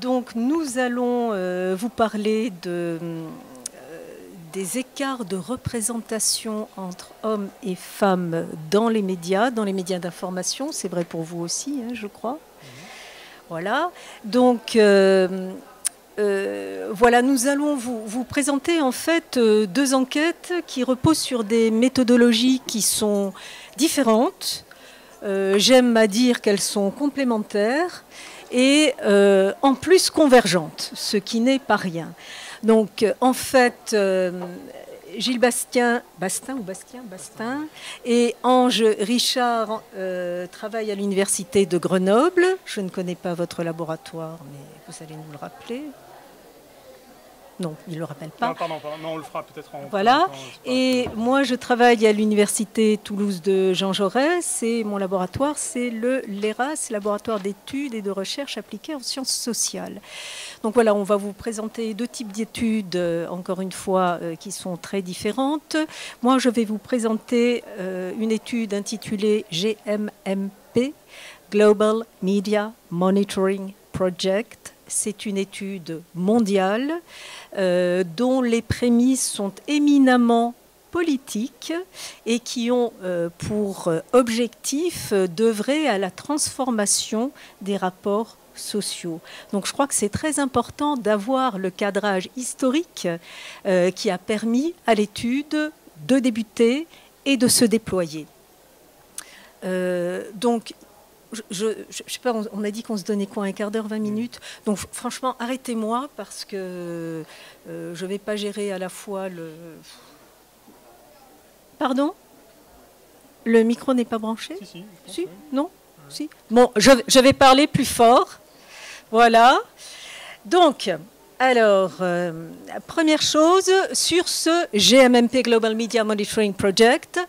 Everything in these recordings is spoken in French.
donc nous allons vous parler des écarts de représentation entre hommes et femmes dans les médias d'information. C'est vrai pour vous aussi, hein, je crois. Voilà. Donc, voilà, nous allons vous présenter en fait deux enquêtes qui reposent sur des méthodologies qui sont différentes. J'aime à dire qu'elles sont complémentaires et en plus convergentes, ce qui n'est pas rien. Donc, en fait, Gilles Bastin et Ange Richard travaillent à l'université de Grenoble. Je ne connais pas votre laboratoire, mais vous allez nous le rappeler. Non, il ne le rappelle pas. Non, pardon, non, on le fera peut-être en... Voilà. Et moi, je travaille à l'université Toulouse de Jean Jaurès et mon laboratoire, c'est le LERAS, Laboratoire d'études et de recherche appliquées en sciences sociales. Donc voilà, on va vous présenter deux types d'études, encore une fois, qui sont très différentes. Moi, je vais vous présenter une étude intitulée GMMP, Global Media Monitoring Project. C'est une étude mondiale dont les prémices sont éminemment politiques et qui ont pour objectif d'œuvrer à la transformation des rapports sociaux. Donc je crois que c'est très important d'avoir le cadrage historique qui a permis à l'étude de débuter et de se déployer. Donc, je sais pas, on a dit qu'on se donnait quoi, un quart d'heure, 20 minutes. Donc franchement, arrêtez-moi parce que je ne vais pas gérer à la fois le... Pardon ? Le micro n'est pas branché ? Si, non ? Si. Bon, je vais parler plus fort. Voilà. Donc, alors, première chose, sur ce GMMP Global Media Monitoring Project,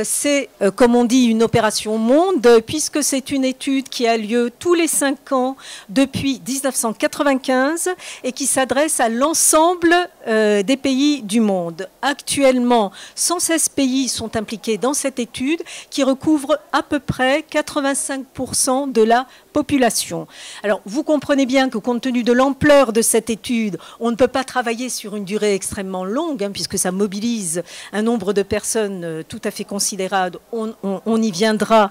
c'est, comme on dit, une opération monde, puisque c'est une étude qui a lieu tous les 5 ans depuis 1995 et qui s'adresse à l'ensemble des pays du monde. Actuellement, 116 pays sont impliqués dans cette étude qui recouvre à peu près 85% de la population. Alors, vous comprenez bien que compte tenu de l'ampleur de cette étude, on ne peut pas travailler sur une durée extrêmement longue, hein, puisque ça mobilise un nombre de personnes tout à fait considérable. On y viendra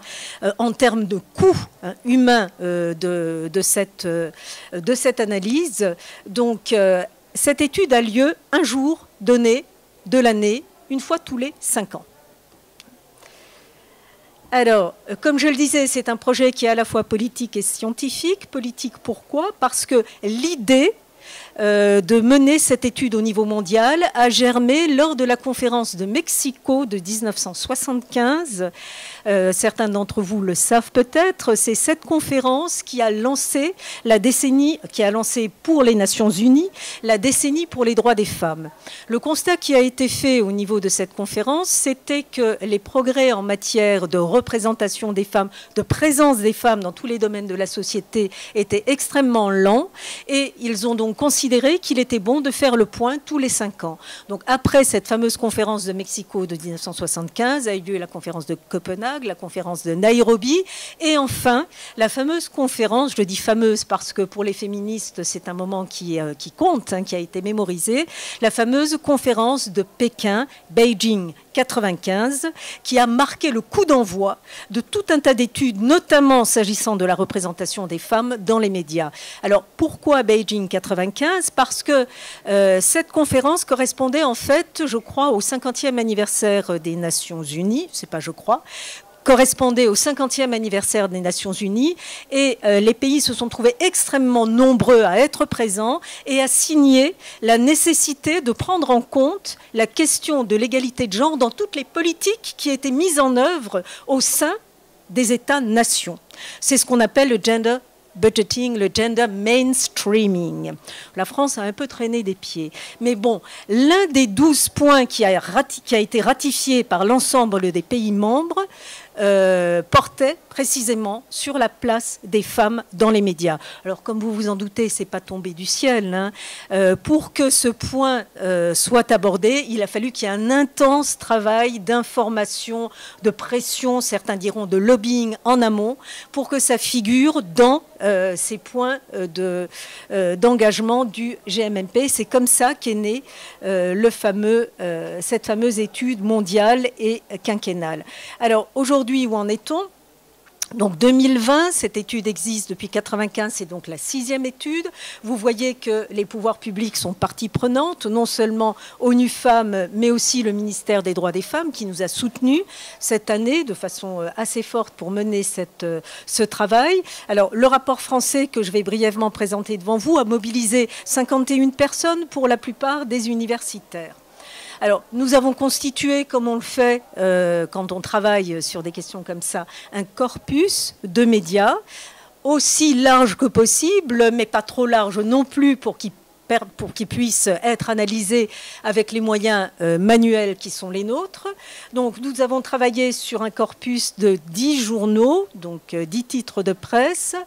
en termes de coût humain de cette analyse. Donc, cette étude a lieu un jour donné de l'année, une fois tous les 5 ans. Alors, comme je le disais, c'est un projet qui est à la fois politique et scientifique. Politique, pourquoi ? Parce que l'idée de mener cette étude au niveau mondial a germé lors de la conférence de Mexico de 1975. Certains d'entre vous le savent peut-être. C'est cette conférence qui a lancé la décennie, qui a lancé pour les Nations Unies la décennie pour les droits des femmes. Le constat qui a été fait au niveau de cette conférence, c'était que les progrès en matière de représentation des femmes, de présence des femmes dans tous les domaines de la société étaient extrêmement lents et ils ont donc considéré qu'il était bon de faire le point tous les 5 ans. Donc après cette fameuse conférence de Mexico de 1975 a eu lieu la conférence de Copenhague, la conférence de Nairobi et enfin la fameuse conférence, je dis fameuse parce que pour les féministes c'est un moment qui compte, hein, qui a été mémorisé, la fameuse conférence de Pékin, Beijing 95, qui a marqué le coup d'envoi de tout un tas d'études, notamment s'agissant de la représentation des femmes dans les médias. Alors pourquoi Beijing 95 ? Parce que cette conférence correspondait en fait, je crois, au 50e anniversaire des Nations Unies, c'est pas je crois, correspondait au 50e anniversaire des Nations Unies et les pays se sont trouvés extrêmement nombreux à être présents et à signer la nécessité de prendre en compte la question de l'égalité de genre dans toutes les politiques qui étaient mises en œuvre au sein des États-nations. C'est ce qu'on appelle le gender budgeting, le gender mainstreaming. La France a un peu traîné des pieds. Mais bon, l'un des 12 points qui a été ratifié par l'ensemble des pays membres portait précisément sur la place des femmes dans les médias. Alors, comme vous vous en doutez, c'est pas tombé du ciel, hein. Pour que ce point soit abordé, il a fallu qu'il y ait un intense travail d'information, de pression, certains diront de lobbying en amont, pour que ça figure dans ces points d'engagement du GMMP. C'est comme ça qu'est née cette fameuse étude mondiale et quinquennale. Alors aujourd'hui, où en est-on ? Donc 2020, cette étude existe depuis 1995, c'est donc la 6e étude. Vous voyez que les pouvoirs publics sont partie prenante, non seulement ONU Femmes, mais aussi le ministère des Droits des Femmes qui nous a soutenus cette année de façon assez forte pour mener ce travail. Alors le rapport français que je vais brièvement présenter devant vous a mobilisé 51 personnes, pour la plupart des universitaires. Alors, nous avons constitué, comme on le fait quand on travaille sur des questions comme ça, un corpus de médias, aussi large que possible, mais pas trop large non plus pour qu'il puisse être analysé avec les moyens manuels qui sont les nôtres. Donc, nous avons travaillé sur un corpus de 10 journaux, donc 10 titres de presse,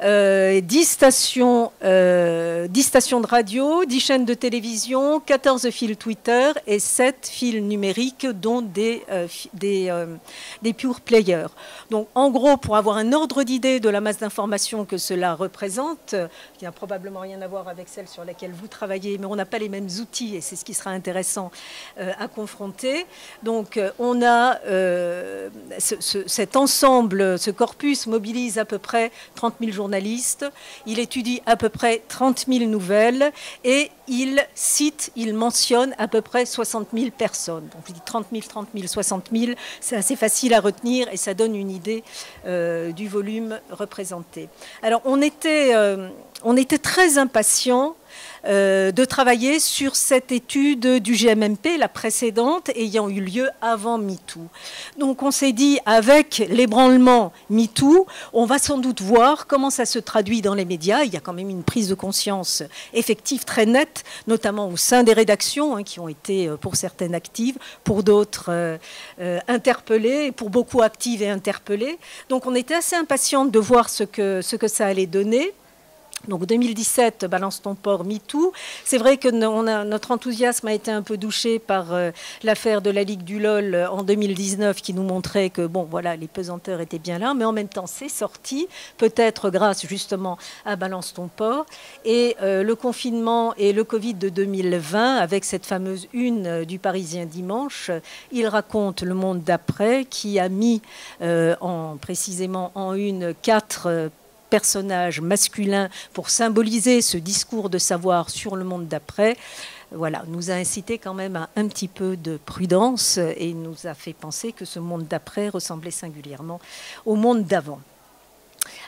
10 stations de radio, 10 chaînes de télévision, 14 fils Twitter et 7 fils numériques, dont des pure players. Donc, en gros, pour avoir un ordre d'idée de la masse d'informations que cela représente, qui n'a probablement rien à voir avec celle sur laquelle vous travaillez, mais on n'a pas les mêmes outils et c'est ce qui sera intéressant à confronter. Donc, on a cet ensemble, ce corpus mobilise à peu près 30 000 journalistes. Il étudie à peu près 30 000 nouvelles et il mentionne à peu près 60 000 personnes. Donc je dis 30 000, 60 000, c'est assez facile à retenir et ça donne une idée du volume représenté. Alors on était très impatients de travailler sur cette étude du GMMP, la précédente, ayant eu lieu avant MeToo. Donc on s'est dit, avec l'ébranlement MeToo, on va sans doute voir comment ça se traduit dans les médias. Il y a quand même une prise de conscience effective très nette, notamment au sein des rédactions, hein, qui ont été pour certaines actives, pour d'autres interpellées, pour beaucoup actives et interpellées. Donc on était assez impatiente de voir ce que ça allait donner. Donc 2017, Balance ton port, MeToo. C'est vrai que notre enthousiasme a été un peu douché par l'affaire de la Ligue du LOL en 2019 qui nous montrait que bon, voilà, les pesanteurs étaient bien là, mais en même temps c'est sorti, peut-être grâce justement à Balance ton port. Et le confinement et le Covid de 2020, avec cette fameuse une du Parisien dimanche, il raconte le monde d'après qui a mis précisément en une 4 personnages masculins pour symboliser ce discours de savoir sur le monde d'après. Voilà, nous a incité quand même à un petit peu de prudence et nous a fait penser que ce monde d'après ressemblait singulièrement au monde d'avant.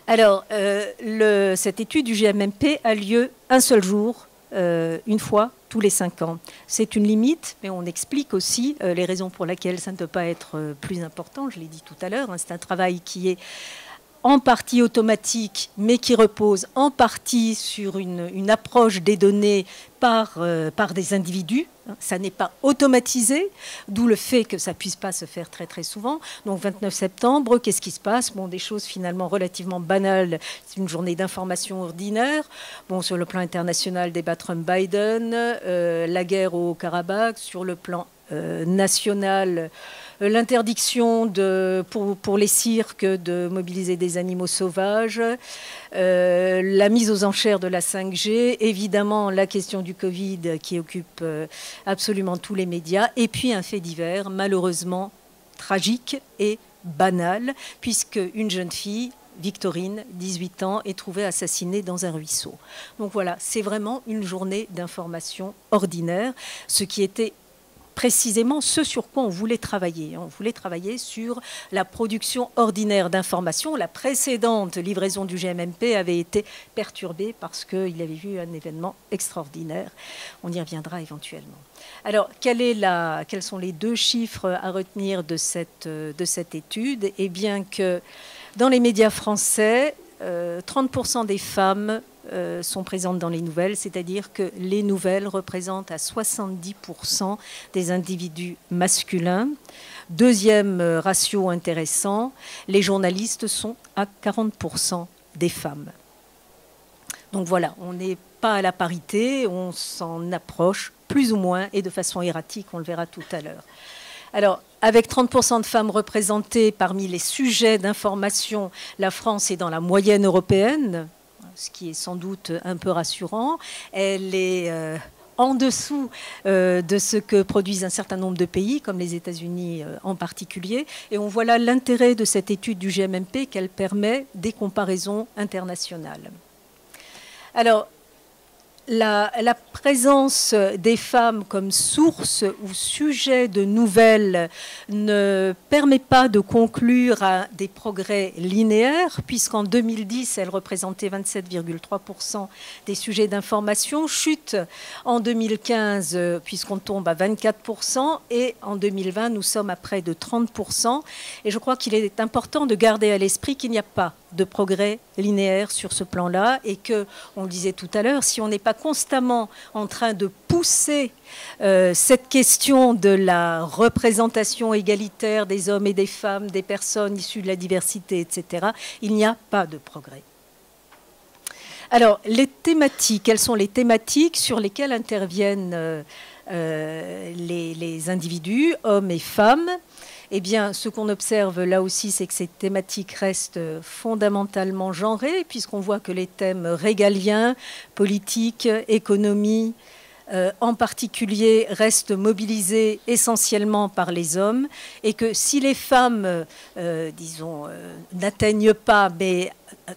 Alors, cette étude du GMMP a lieu un seul jour, une fois tous les 5 ans. C'est une limite, mais on explique aussi les raisons pour lesquelles ça ne peut pas être plus important. Je l'ai dit tout à l'heure, hein, c'est un travail qui est en partie automatique, mais qui repose en partie sur une approche des données par des individus. Ça n'est pas automatisé, d'où le fait que ça ne puisse pas se faire très très souvent. Donc 29 septembre, qu'est-ce qui se passe ? Bon, des choses finalement relativement banales. C'est une journée d'information ordinaire. Bon, sur le plan international, débat Trump-Biden, la guerre au Karabakh, sur le plan national, l'interdiction pour les cirques de mobiliser des animaux sauvages, la mise aux enchères de la 5G, évidemment la question du Covid qui occupe absolument tous les médias, et puis un fait divers malheureusement tragique et banal, puisque une jeune fille, Victorine, 18 ans, est trouvée assassinée dans un ruisseau. Donc voilà, c'est vraiment une journée d'information ordinaire, ce qui était précisément ce sur quoi on voulait travailler. On voulait travailler sur la production ordinaire d'informations. La précédente livraison du GMMP avait été perturbée parce qu'il avait vu un événement extraordinaire. On y reviendra éventuellement. Alors, quels sont les 2 chiffres à retenir de cette étude ? Eh bien que dans les médias français, 30% des femmes sont présentes dans les nouvelles, c'est-à-dire que les nouvelles représentent à 70% des individus masculins. Deuxième ratio intéressant, les journalistes sont à 40% des femmes. Donc voilà, on n'est pas à la parité, on s'en approche plus ou moins et de façon erratique, on le verra tout à l'heure. Alors, avec 30% de femmes représentées parmi les sujets d'information, la France est dans la moyenne européenne, ce qui est sans doute un peu rassurant. Elle est en dessous de ce que produisent un certain nombre de pays, comme les États-Unis en particulier. Et on voit là l'intérêt de cette étude du GMMP, qu'elle permet des comparaisons internationales. Alors, la présence des femmes comme source ou sujet de nouvelles ne permet pas de conclure à des progrès linéaires, puisqu'en 2010, elle représentait 27,3% des sujets d'information, chute en 2015, puisqu'on tombe à 24%, et en 2020, nous sommes à près de 30%. Et je crois qu'il est important de garder à l'esprit qu'il n'y a pas de progrès linéaire sur ce plan-là, et que, on le disait tout à l'heure, si on n'est pas constamment en train de pousser cette question de la représentation égalitaire des hommes et des femmes, des personnes issues de la diversité, etc., il n'y a pas de progrès. Alors, les thématiques, quelles sont les thématiques sur lesquelles interviennent les individus, hommes et femmes? Eh bien, ce qu'on observe là aussi, c'est que ces thématiques restent fondamentalement genrées, puisqu'on voit que les thèmes régaliens, politique, économie, en particulier, restent mobilisés essentiellement par les hommes, et que si les femmes, disons, n'atteignent pas, mais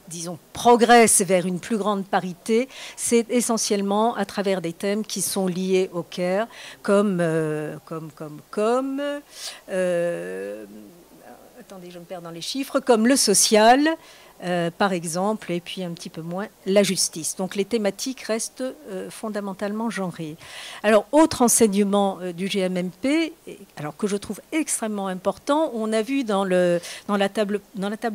disons, progressent vers une plus grande parité, c'est essentiellement à travers des thèmes qui sont liés au care, comme attendez, je me perds dans les chiffres, comme le social, par exemple, et puis un petit peu moins la justice. Donc les thématiques restent fondamentalement genrées. Alors, autre enseignement du GMMP, alors que je trouve extrêmement important, on a vu dans la table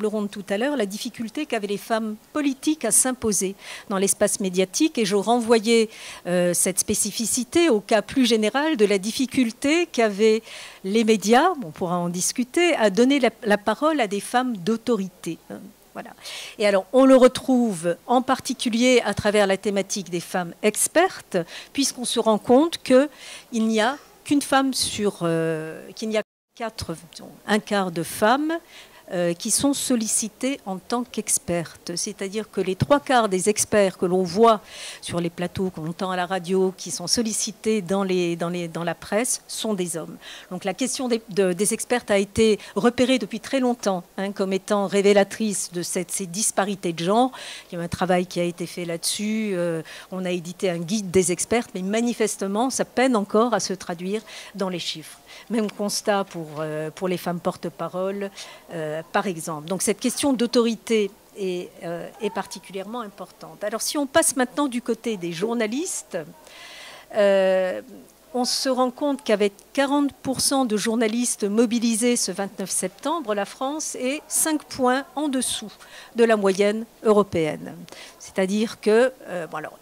ronde tout à l'heure la difficulté qu'avaient les femmes politiques à s'imposer dans l'espace médiatique, et je renvoyais cette spécificité au cas plus général de la difficulté qu'avaient les médias, on pourra en discuter, à donner la parole à des femmes d'autorité. Voilà. Et alors, on le retrouve en particulier à travers la thématique des femmes expertes, puisqu'on se rend compte qu'il n'y a qu'une femme qu'il n'y a un quart de femmes qui sont sollicitées en tant qu'expertes. C'est-à-dire que les 3/4 des experts que l'on voit sur les plateaux, qu'on entend à la radio, qui sont sollicités dans la presse, sont des hommes. Donc la question des expertes a été repérée depuis très longtemps comme étant révélatrice de ces disparités de genre. Il y a un travail qui a été fait là-dessus. On a édité un guide des expertes, mais manifestement, ça peine encore à se traduire dans les chiffres. Même constat pour les femmes porte-parole, par exemple. Donc cette question d'autorité est particulièrement importante. Alors si on passe maintenant du côté des journalistes, on se rend compte qu'avec 40% de journalistes mobilisés ce 29 septembre, la France est 5 points en dessous de la moyenne européenne. C'est-à-dire que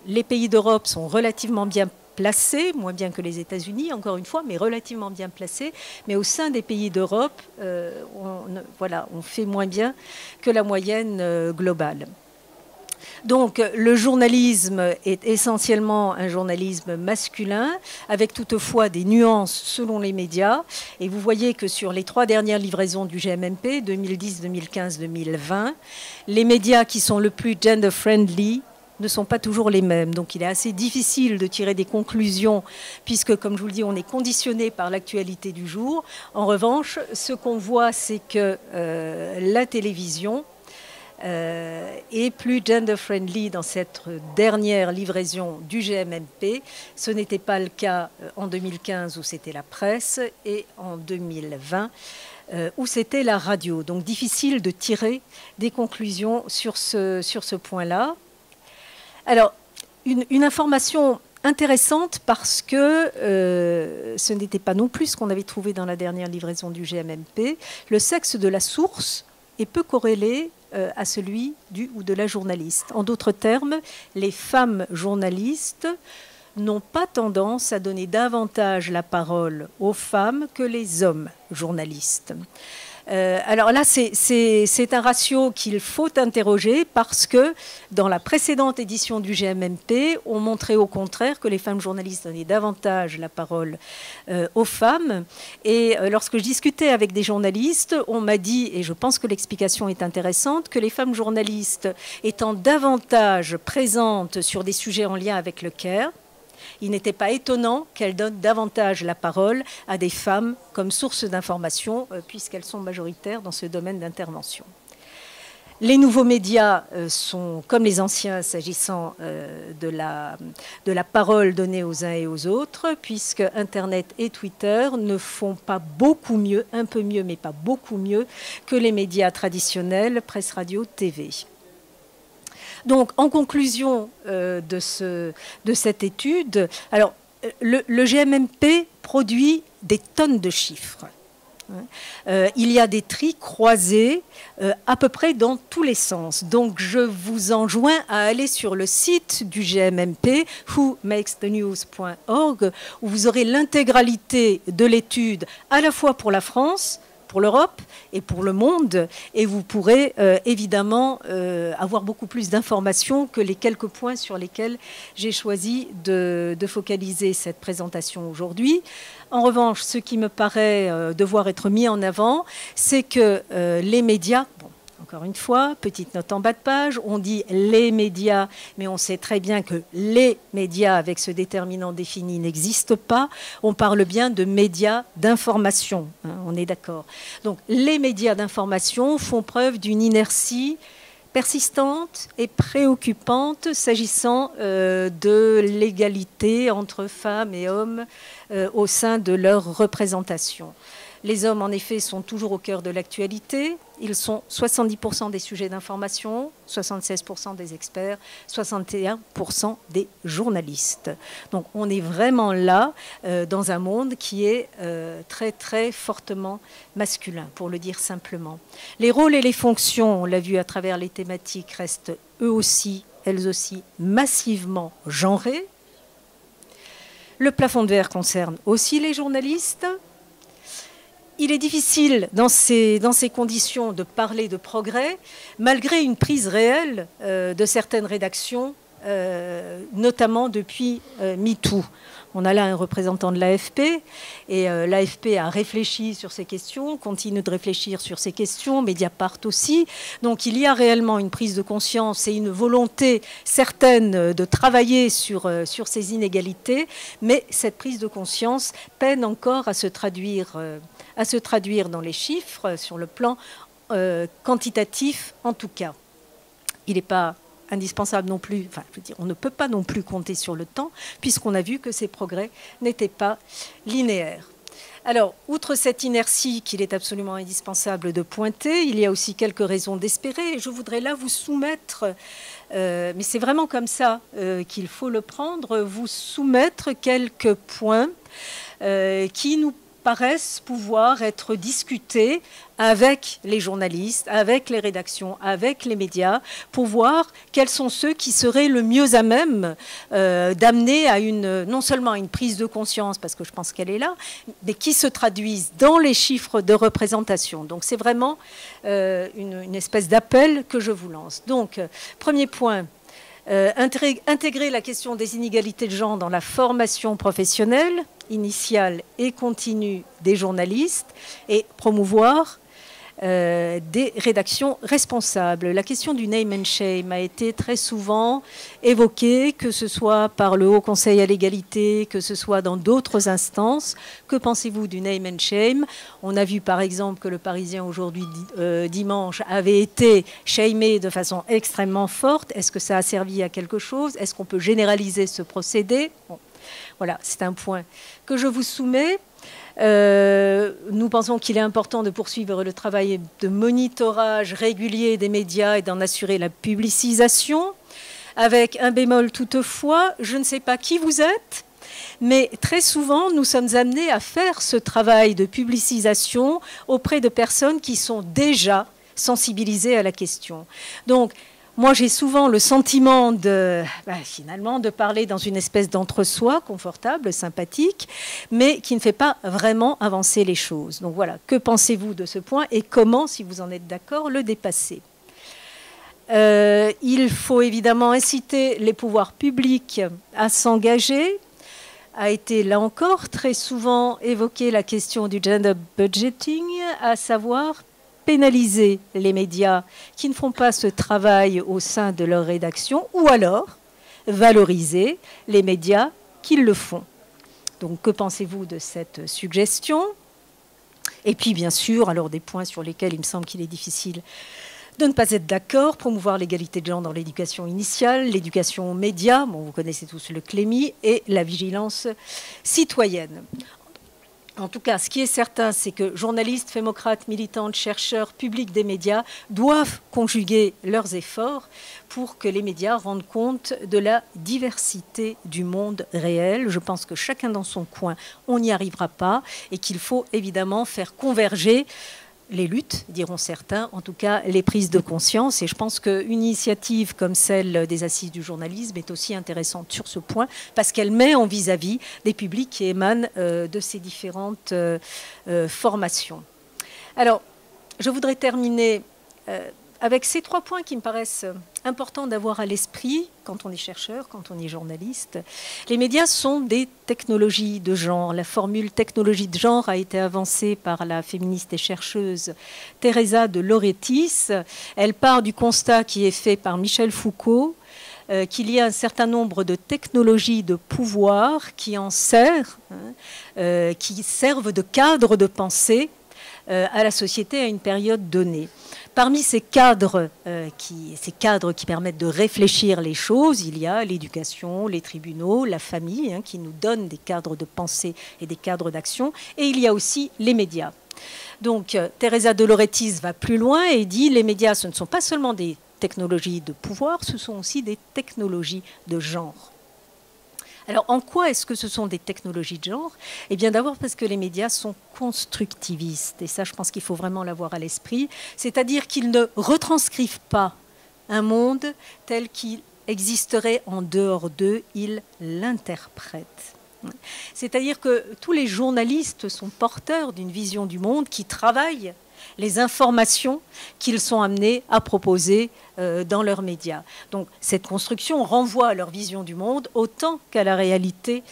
les pays d'Europe sont relativement bien placés, moins bien que les États-Unis, encore une fois, mais relativement bien placés. Mais au sein des pays d'Europe, on fait moins bien que la moyenne globale. Donc le journalisme est essentiellement un journalisme masculin, avec toutefois des nuances selon les médias. Et vous voyez que sur les 3 dernières livraisons du GMMP, 2010, 2015, 2020, les médias qui sont le plus gender-friendly ne sont pas toujours les mêmes. Donc il est assez difficile de tirer des conclusions, puisque, comme je vous le dis, on est conditionné par l'actualité du jour. En revanche, ce qu'on voit, c'est que la télévision est plus gender-friendly dans cette dernière livraison du GMMP. Ce n'était pas le cas en 2015 où c'était la presse, et en 2020 où c'était la radio. Donc difficile de tirer des conclusions sur ce point-là. Alors, une information intéressante, parce que ce n'était pas non plus ce qu'on avait trouvé dans la dernière livraison du GMMP. Le sexe de la source est peu corrélé à celui du ou de la journaliste. En d'autres termes, les femmes journalistes n'ont pas tendance à donner davantage la parole aux femmes que les hommes journalistes. Alors là, c'est un ratio qu'il faut interroger parce que dans la précédente édition du GMMP, on montrait au contraire que les femmes journalistes donnaient davantage la parole aux femmes. Et lorsque je discutais avec des journalistes, on m'a dit, et je pense que l'explication est intéressante, que les femmes journalistes étant davantage présentes sur des sujets en lien avec le care, il n'était pas étonnant qu'elles donnent davantage la parole à des femmes comme source d'information, puisqu'elles sont majoritaires dans ce domaine d'intervention. Les nouveaux médias sont comme les anciens s'agissant de la parole donnée aux uns et aux autres, puisque Internet et Twitter ne font pas beaucoup mieux, un peu mieux, mais pas beaucoup mieux que les médias traditionnels, presse, radio, TV. Donc, en conclusion de cette étude, alors, le GMMP produit des tonnes de chiffres. Il y a des tris croisés à peu près dans tous les sens. Donc, je vous enjoins à aller sur le site du GMMP, whomakesthenews.org, où vous aurez l'intégralité de l'étude, à la fois pour la France, pour l'Europe et pour le monde, et vous pourrez évidemment avoir beaucoup plus d'informations que les quelques points sur lesquels j'ai choisi de focaliser cette présentation aujourd'hui. En revanche, ce qui me paraît devoir être mis en avant, c'est que les médias... Encore une fois, petite note en bas de page, on dit les médias, mais on sait très bien que les médias avec ce déterminant défini n'existent pas. On parle bien de médias d'information, hein, on est d'accord. Donc les médias d'information font preuve d'une inertie persistante et préoccupante s'agissant de l'égalité entre femmes et hommes au sein de leur représentation. Les hommes, en effet, sont toujours au cœur de l'actualité. Ils sont 70% des sujets d'information, 76% des experts, 61% des journalistes. Donc on est vraiment là dans un monde qui est très très fortement masculin, pour le dire simplement. Les rôles et les fonctions, on l'a vu à travers les thématiques, restent elles aussi massivement genrés. Le plafond de verre concerne aussi les journalistes. Il est difficile dans ces conditions de parler de progrès, malgré une prise réelle de certaines rédactions, notamment depuis MeToo. On a là un représentant de l'AFP, et l'AFP a réfléchi sur ces questions, continue de réfléchir sur ces questions, Mediapart aussi. Donc il y a réellement une prise de conscience et une volonté certaine de travailler sur ces inégalités, mais cette prise de conscience peine encore à se traduire dans les chiffres, sur le plan quantitatif en tout cas. Il n'est pas indispensable non plus, enfin, je veux dire, on ne peut pas non plus compter sur le temps, puisqu'on a vu que ces progrès n'étaient pas linéaires. Alors, outre cette inertie qu'il est absolument indispensable de pointer, il y a aussi quelques raisons d'espérer, et je voudrais là vous soumettre, mais c'est vraiment comme ça qu'il faut le prendre, vous soumettre quelques points qui nous paraissent pouvoir être discutés avec les journalistes, avec les rédactions, avec les médias, pour voir quels sont ceux qui seraient le mieux à même d'amener à non seulement à une prise de conscience, parce que je pense qu'elle est là, mais qui se traduisent dans les chiffres de représentation. Donc c'est vraiment une espèce d'appel que je vous lance. Donc, premier point, intégrer la question des inégalités de genre dans la formation professionnelle, initiale et continue des journalistes, et promouvoir des rédactions responsables. La question du name and shame a été très souvent évoquée, que ce soit par le Haut Conseil à l'égalité, que ce soit dans d'autres instances. Que pensez-vous du name and shame? On a vu par exemple que le Parisien aujourd'hui, dimanche, avait été shamé de façon extrêmement forte. Est-ce que ça a servi à quelque chose? Est-ce qu'on peut généraliser ce procédé? Bon. Voilà, c'est un point que je vous soumets. Nous pensons qu'il est important de poursuivre le travail de monitorage régulier des médias et d'en assurer la publicisation. Avec un bémol toutefois, je ne sais pas qui vous êtes, mais très souvent, nous sommes amenés à faire ce travail de publicisation auprès de personnes qui sont déjà sensibilisés à la question. Donc, moi, j'ai souvent le sentiment finalement, de parler dans une espèce d'entre-soi confortable, sympathique, mais qui ne fait pas vraiment avancer les choses. Donc voilà, que pensez-vous de ce point et comment, si vous en êtes d'accord, le dépasser ? Il faut évidemment inciter les pouvoirs publics à s'engager. A été, là encore, très souvent évoquée la question du gender budgeting, à savoir pénaliser les médias qui ne font pas ce travail au sein de leur rédaction, ou alors valoriser les médias qui le font. Donc, que pensez-vous de cette suggestion ? Et puis, bien sûr, alors des points sur lesquels il me semble qu'il est difficile de ne pas être d'accord, promouvoir l'égalité de genre dans l'éducation initiale, l'éducation aux médias, bon, vous connaissez tous le CLEMI, et la vigilance citoyenne. En tout cas, ce qui est certain, c'est que journalistes, fémocrates, militantes, chercheurs, publics des médias doivent conjuguer leurs efforts pour que les médias rendent compte de la diversité du monde réel. Je pense que chacun dans son coin, on n'y arrivera pas et qu'il faut évidemment faire converger les luttes, diront certains, en tout cas les prises de conscience. Et je pense qu'une initiative comme celle des Assises du journalisme est aussi intéressante sur ce point, parce qu'elle met en vis-à-vis des publics qui émanent de ces différentes formations. Alors, je voudrais terminer avec ces 3 points qui me paraissent importants d'avoir à l'esprit quand on est chercheur, quand on est journaliste. Les médias sont des technologies de genre. La formule technologie de genre a été avancée par la féministe et chercheuse Teresa de Lauretis. Elle part du constat qui est fait par Michel Foucault, qu'il y a un certain nombre de technologies de pouvoir qui qui servent de cadre de pensée à la société à une période donnée. Parmi ces cadres qui permettent de réfléchir les choses, il y a l'éducation, les tribunaux, la famille, qui nous donnent des cadres de pensée et des cadres d'action, et il y a aussi les médias. Donc, Teresa de Lauretis va plus loin et dit les médias, ce ne sont pas seulement des technologies de pouvoir, ce sont aussi des technologies de genre. Alors, en quoi est-ce que ce sont des technologies de genre ? Eh bien, d'abord parce que les médias sont constructivistes. Et ça, je pense qu'il faut vraiment l'avoir à l'esprit. C'est-à-dire qu'ils ne retranscrivent pas un monde tel qu'il existerait en dehors d'eux, ils l'interprètent. C'est-à-dire que tous les journalistes sont porteurs d'une vision du monde qui travaille les informations qu'ils sont amenés à proposer dans leurs médias. Donc cette construction renvoie à leur vision du monde autant qu'à la réalité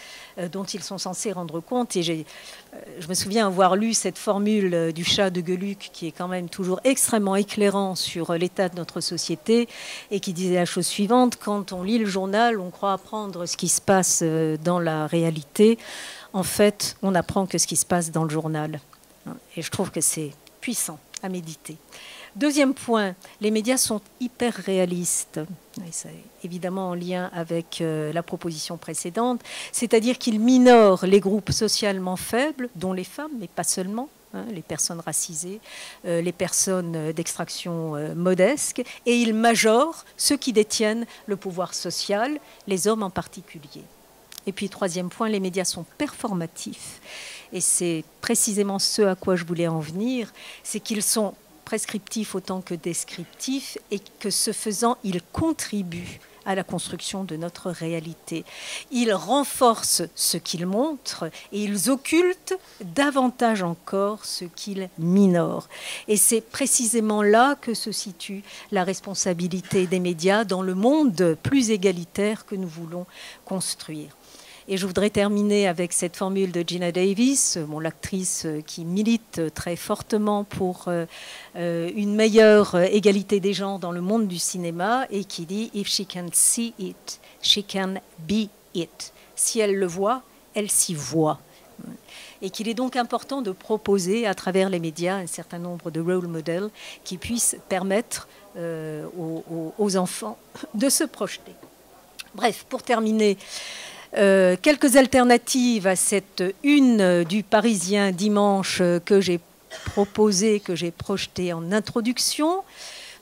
dont ils sont censés rendre compte. Et je me souviens avoir lu cette formule du chat de Geluck qui est quand même toujours extrêmement éclairant sur l'état de notre société et qui disait la chose suivante: quand on lit le journal, on croit apprendre ce qui se passe dans la réalité. En fait, on apprend que ce qui se passe dans le journal. Et je trouve que c'est puissant à méditer. Deuxième point, les médias sont hyper réalistes. Et c'est évidemment en lien avec la proposition précédente, c'est-à-dire qu'ils minorent les groupes socialement faibles, dont les femmes, mais pas seulement, les personnes racisées, les personnes d'extraction modeste, et ils majorent ceux qui détiennent le pouvoir social, les hommes en particulier. Et puis, troisième point, les médias sont performatifs. Et c'est précisément ce à quoi je voulais en venir, c'est qu'ils sont prescriptifs autant que descriptifs et que ce faisant, ils contribuent à la construction de notre réalité. Ils renforcent ce qu'ils montrent et ils occultent davantage encore ce qu'ils minorent. Et c'est précisément là que se situe la responsabilité des médias dans le monde plus égalitaire que nous voulons construire. Et je voudrais terminer avec cette formule de Geena Davis, l'actrice qui milite très fortement pour une meilleure égalité des genres dans le monde du cinéma et qui dit « If she can see it, she can be it ». Si elle le voit, elle s'y voit. Et qu'il est donc important de proposer à travers les médias un certain nombre de role models qui puissent permettre aux enfants de se projeter. Bref, pour terminer, quelques alternatives à cette une du Parisien dimanche que j'ai proposée, que j'ai projetée en introduction.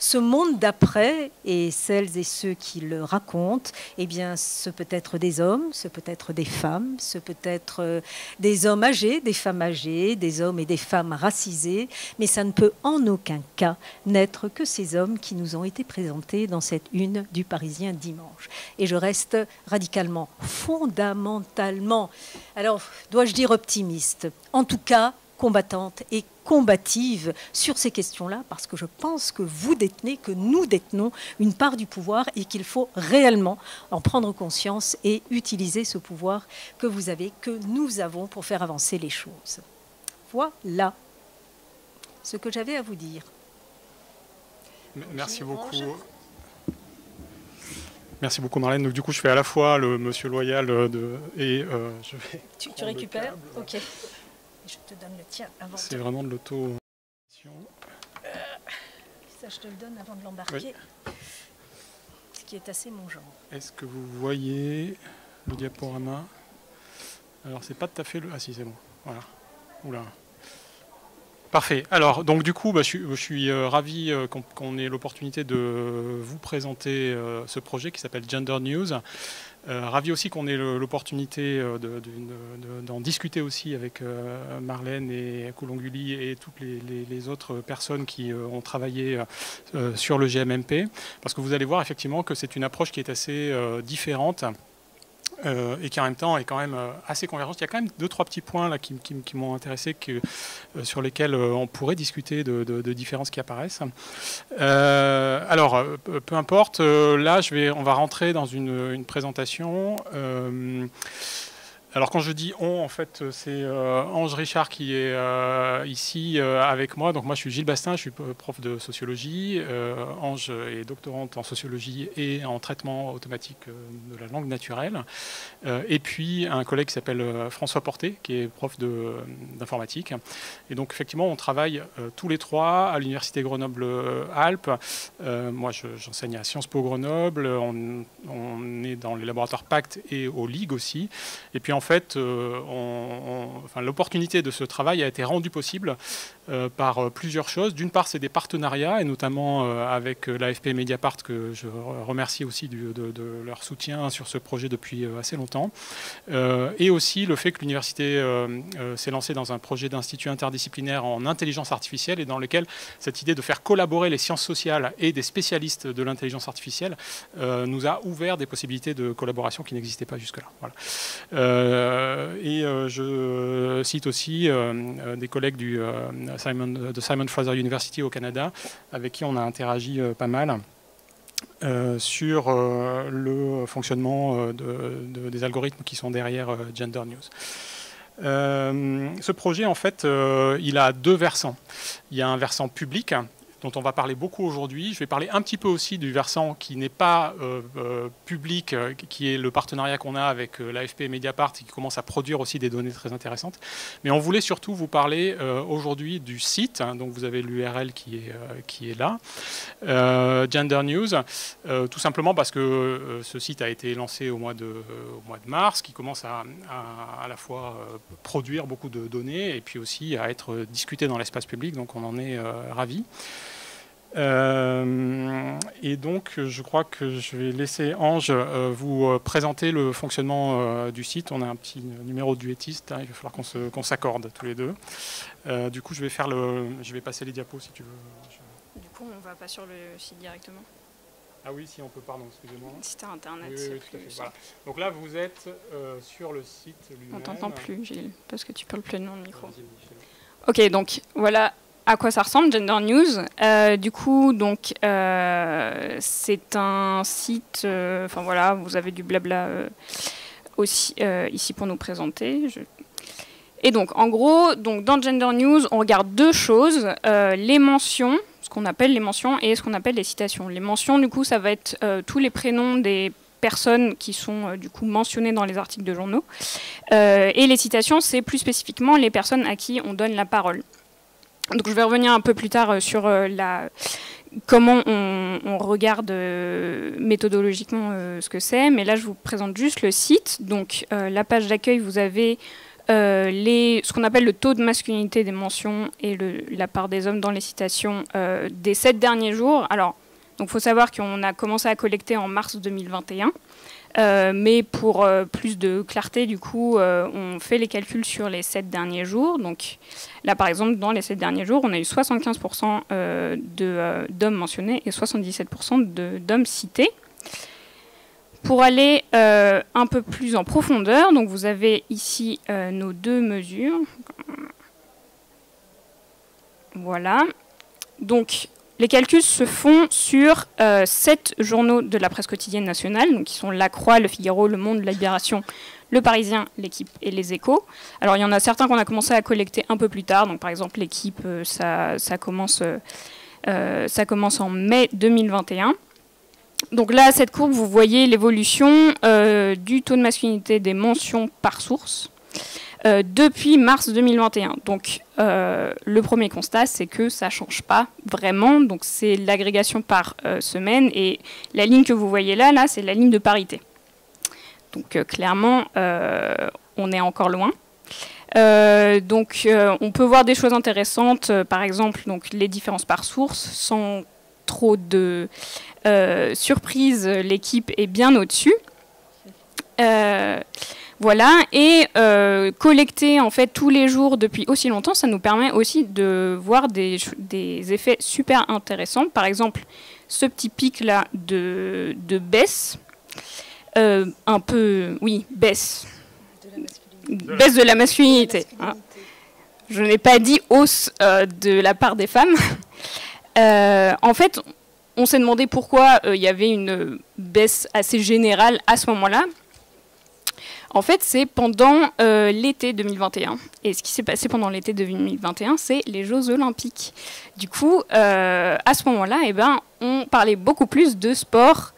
ce monde d'après, et celles et ceux qui le racontent, eh bien, ce peut être des hommes, ce peut être des femmes, ce peut être des hommes âgés, des femmes âgées, des hommes et des femmes racisés, mais ça ne peut en aucun cas n'être que ces hommes qui nous ont été présentés dans cette une du Parisien dimanche. Et je reste radicalement, fondamentalement, alors dois-je dire optimiste, en tout cas combattante et combative sur ces questions-là, parce que je pense que vous détenez, que nous détenons une part du pouvoir et qu'il faut réellement en prendre conscience et utiliser ce pouvoir que vous avez, que nous avons pour faire avancer les choses. Voilà ce que j'avais à vous dire. Merci beaucoup. Merci beaucoup Marlène. Donc, du coup, je fais à la fois le monsieur loyal et je vais... Tu récupères? Ok. Je te donne le tien avant. C'est vraiment de l'auto. Ça, je te le donne avant de l'embarquer. Oui. Ce qui est assez mon genre. Est-ce que vous voyez le diaporama? Alors, c'est pas tout à fait le... Ah si, c'est bon. Voilà. Oula. Parfait. Alors, donc du coup, je suis ravi qu'on ait l'opportunité de vous présenter ce projet qui s'appelle Gender News. Ravi aussi qu'on ait l'opportunité d'en discuter aussi avec Marlène et Coulonguli et toutes les autres personnes qui ont travaillé sur le GMMP, parce que vous allez voir effectivement que c'est une approche qui est assez différente. Et qui en même temps est quand même assez convergente. Il y a quand même 2-3 petits points là, qui m'ont intéressé, sur lesquels on pourrait discuter de différences qui apparaissent. Alors, peu importe, là on va rentrer dans une présentation. Alors quand je dis on, en fait, c'est Ange Richard qui est ici avec moi. Donc moi je suis Gilles Bastin, je suis prof de sociologie. Ange est doctorante en sociologie et en traitement automatique de la langue naturelle. Et puis un collègue qui s'appelle François Porté, qui est prof d'informatique. Et donc effectivement on travaille tous les trois à l'université Grenoble-Alpes. Moi j'enseigne à Sciences Po Grenoble. On est dans les laboratoires PACT et au LIG aussi. Et puis en fait, l'opportunité de ce travail a été rendue possible par plusieurs choses. D'une part, c'est des partenariats, et notamment avec l'AFP et Mediapart, que je remercie aussi de leur soutien sur ce projet depuis assez longtemps. Et aussi le fait que l'université s'est lancée dans un projet d'institut interdisciplinaire en intelligence artificielle, et dans lequel cette idée de faire collaborer les sciences sociales et des spécialistes de l'intelligence artificielle nous a ouvert des possibilités de collaboration qui n'existaient pas jusque-là. Voilà. Je cite aussi des collègues de Simon Fraser University au Canada, avec qui on a interagi pas mal sur le fonctionnement des algorithmes qui sont derrière Gender News. Ce projet, en fait, il a deux versants. Il y a un versant public, dont on va parler beaucoup aujourd'hui. Je vais parler un petit peu aussi du versant qui n'est pas public, qui est le partenariat qu'on a avec l'AFP et Mediapart, qui commence à produire aussi des données très intéressantes. Mais on voulait surtout vous parler aujourd'hui du site, hein, donc vous avez l'URL qui est là, Gender News, tout simplement parce que ce site a été lancé au mois de mars, qui commence à la fois produire beaucoup de données et puis aussi à être discuté dans l'espace public, donc on en est ravis. Et donc, je crois que je vais laisser Ange vous présenter le fonctionnement du site. On a un petit numéro de duettiste, hein, il va falloir qu'on s'accorde tous les deux. Du coup, je vais passer les diapos si tu veux. Du coup, on va pas sur le site directement. Ah oui, si on peut, pardon, excusez-moi. Site internet, oui, c'est tout à fait, voilà. Donc là, vous êtes sur le site lui-même. On t'entend plus, Gilles, parce que tu parles plus dans le micro. Ok, donc voilà à quoi ça ressemble, Gender News. Du coup, donc, c'est un site, enfin voilà, vous avez du blabla aussi ici pour nous présenter. Et donc, en gros, donc, dans Gender News, on regarde deux choses, les mentions, ce qu'on appelle les mentions, et ce qu'on appelle les citations. Les mentions, du coup, ça va être tous les prénoms des personnes qui sont du coup mentionnées dans les articles de journaux. Et les citations, c'est plus spécifiquement les personnes à qui on donne la parole. Donc je vais revenir un peu plus tard sur comment on regarde méthodologiquement ce que c'est, mais là je vous présente juste le site. Donc la page d'accueil, vous avez ce qu'on appelle le taux de masculinité des mentions et la part des hommes dans les citations des 7 derniers jours. Alors, donc, faut savoir qu'on a commencé à collecter en mars 2021. Mais pour plus de clarté, du coup, on fait les calculs sur les 7 derniers jours. Donc là, par exemple, dans les 7 derniers jours, on a eu 75% d'hommes mentionnés et 77% d'hommes cités. Pour aller un peu plus en profondeur, donc vous avez ici nos 2 mesures. Voilà. Donc, les calculs se font sur 7 journaux de la presse quotidienne nationale, donc qui sont La Croix, Le Figaro, Le Monde, La Libération, Le Parisien, L'Équipe et Les Échos. Alors il y en a certains qu'on a commencé à collecter un peu plus tard, donc par exemple L'Équipe, ça commence en mai 2021. Donc là, cette courbe, vous voyez l'évolution du taux de masculinité des mentions par source depuis mars 2021. Donc le premier constat, c'est que ça ne change pas vraiment. Donc c'est l'agrégation par semaine. Et la ligne que vous voyez là c'est la ligne de parité. Donc clairement, on est encore loin. On peut voir des choses intéressantes. Par exemple, donc, les différences par source. Sans trop de surprise, L'Équipe est bien au-dessus. Voilà, et collecter en fait tous les jours depuis aussi longtemps, ça nous permet aussi de voir des effets super intéressants. Par exemple, ce petit pic là de baisse, un peu, oui, baisse de la masculinité. Hein. Je n'ai pas dit hausse de la part des femmes. En fait, on s'est demandé pourquoi il y avait une baisse assez générale à ce moment-là. En fait, c'est pendant l'été 2021. Et ce qui s'est passé pendant l'été 2021, c'est les Jeux Olympiques. Du coup, à ce moment-là, on parlait beaucoup plus de sport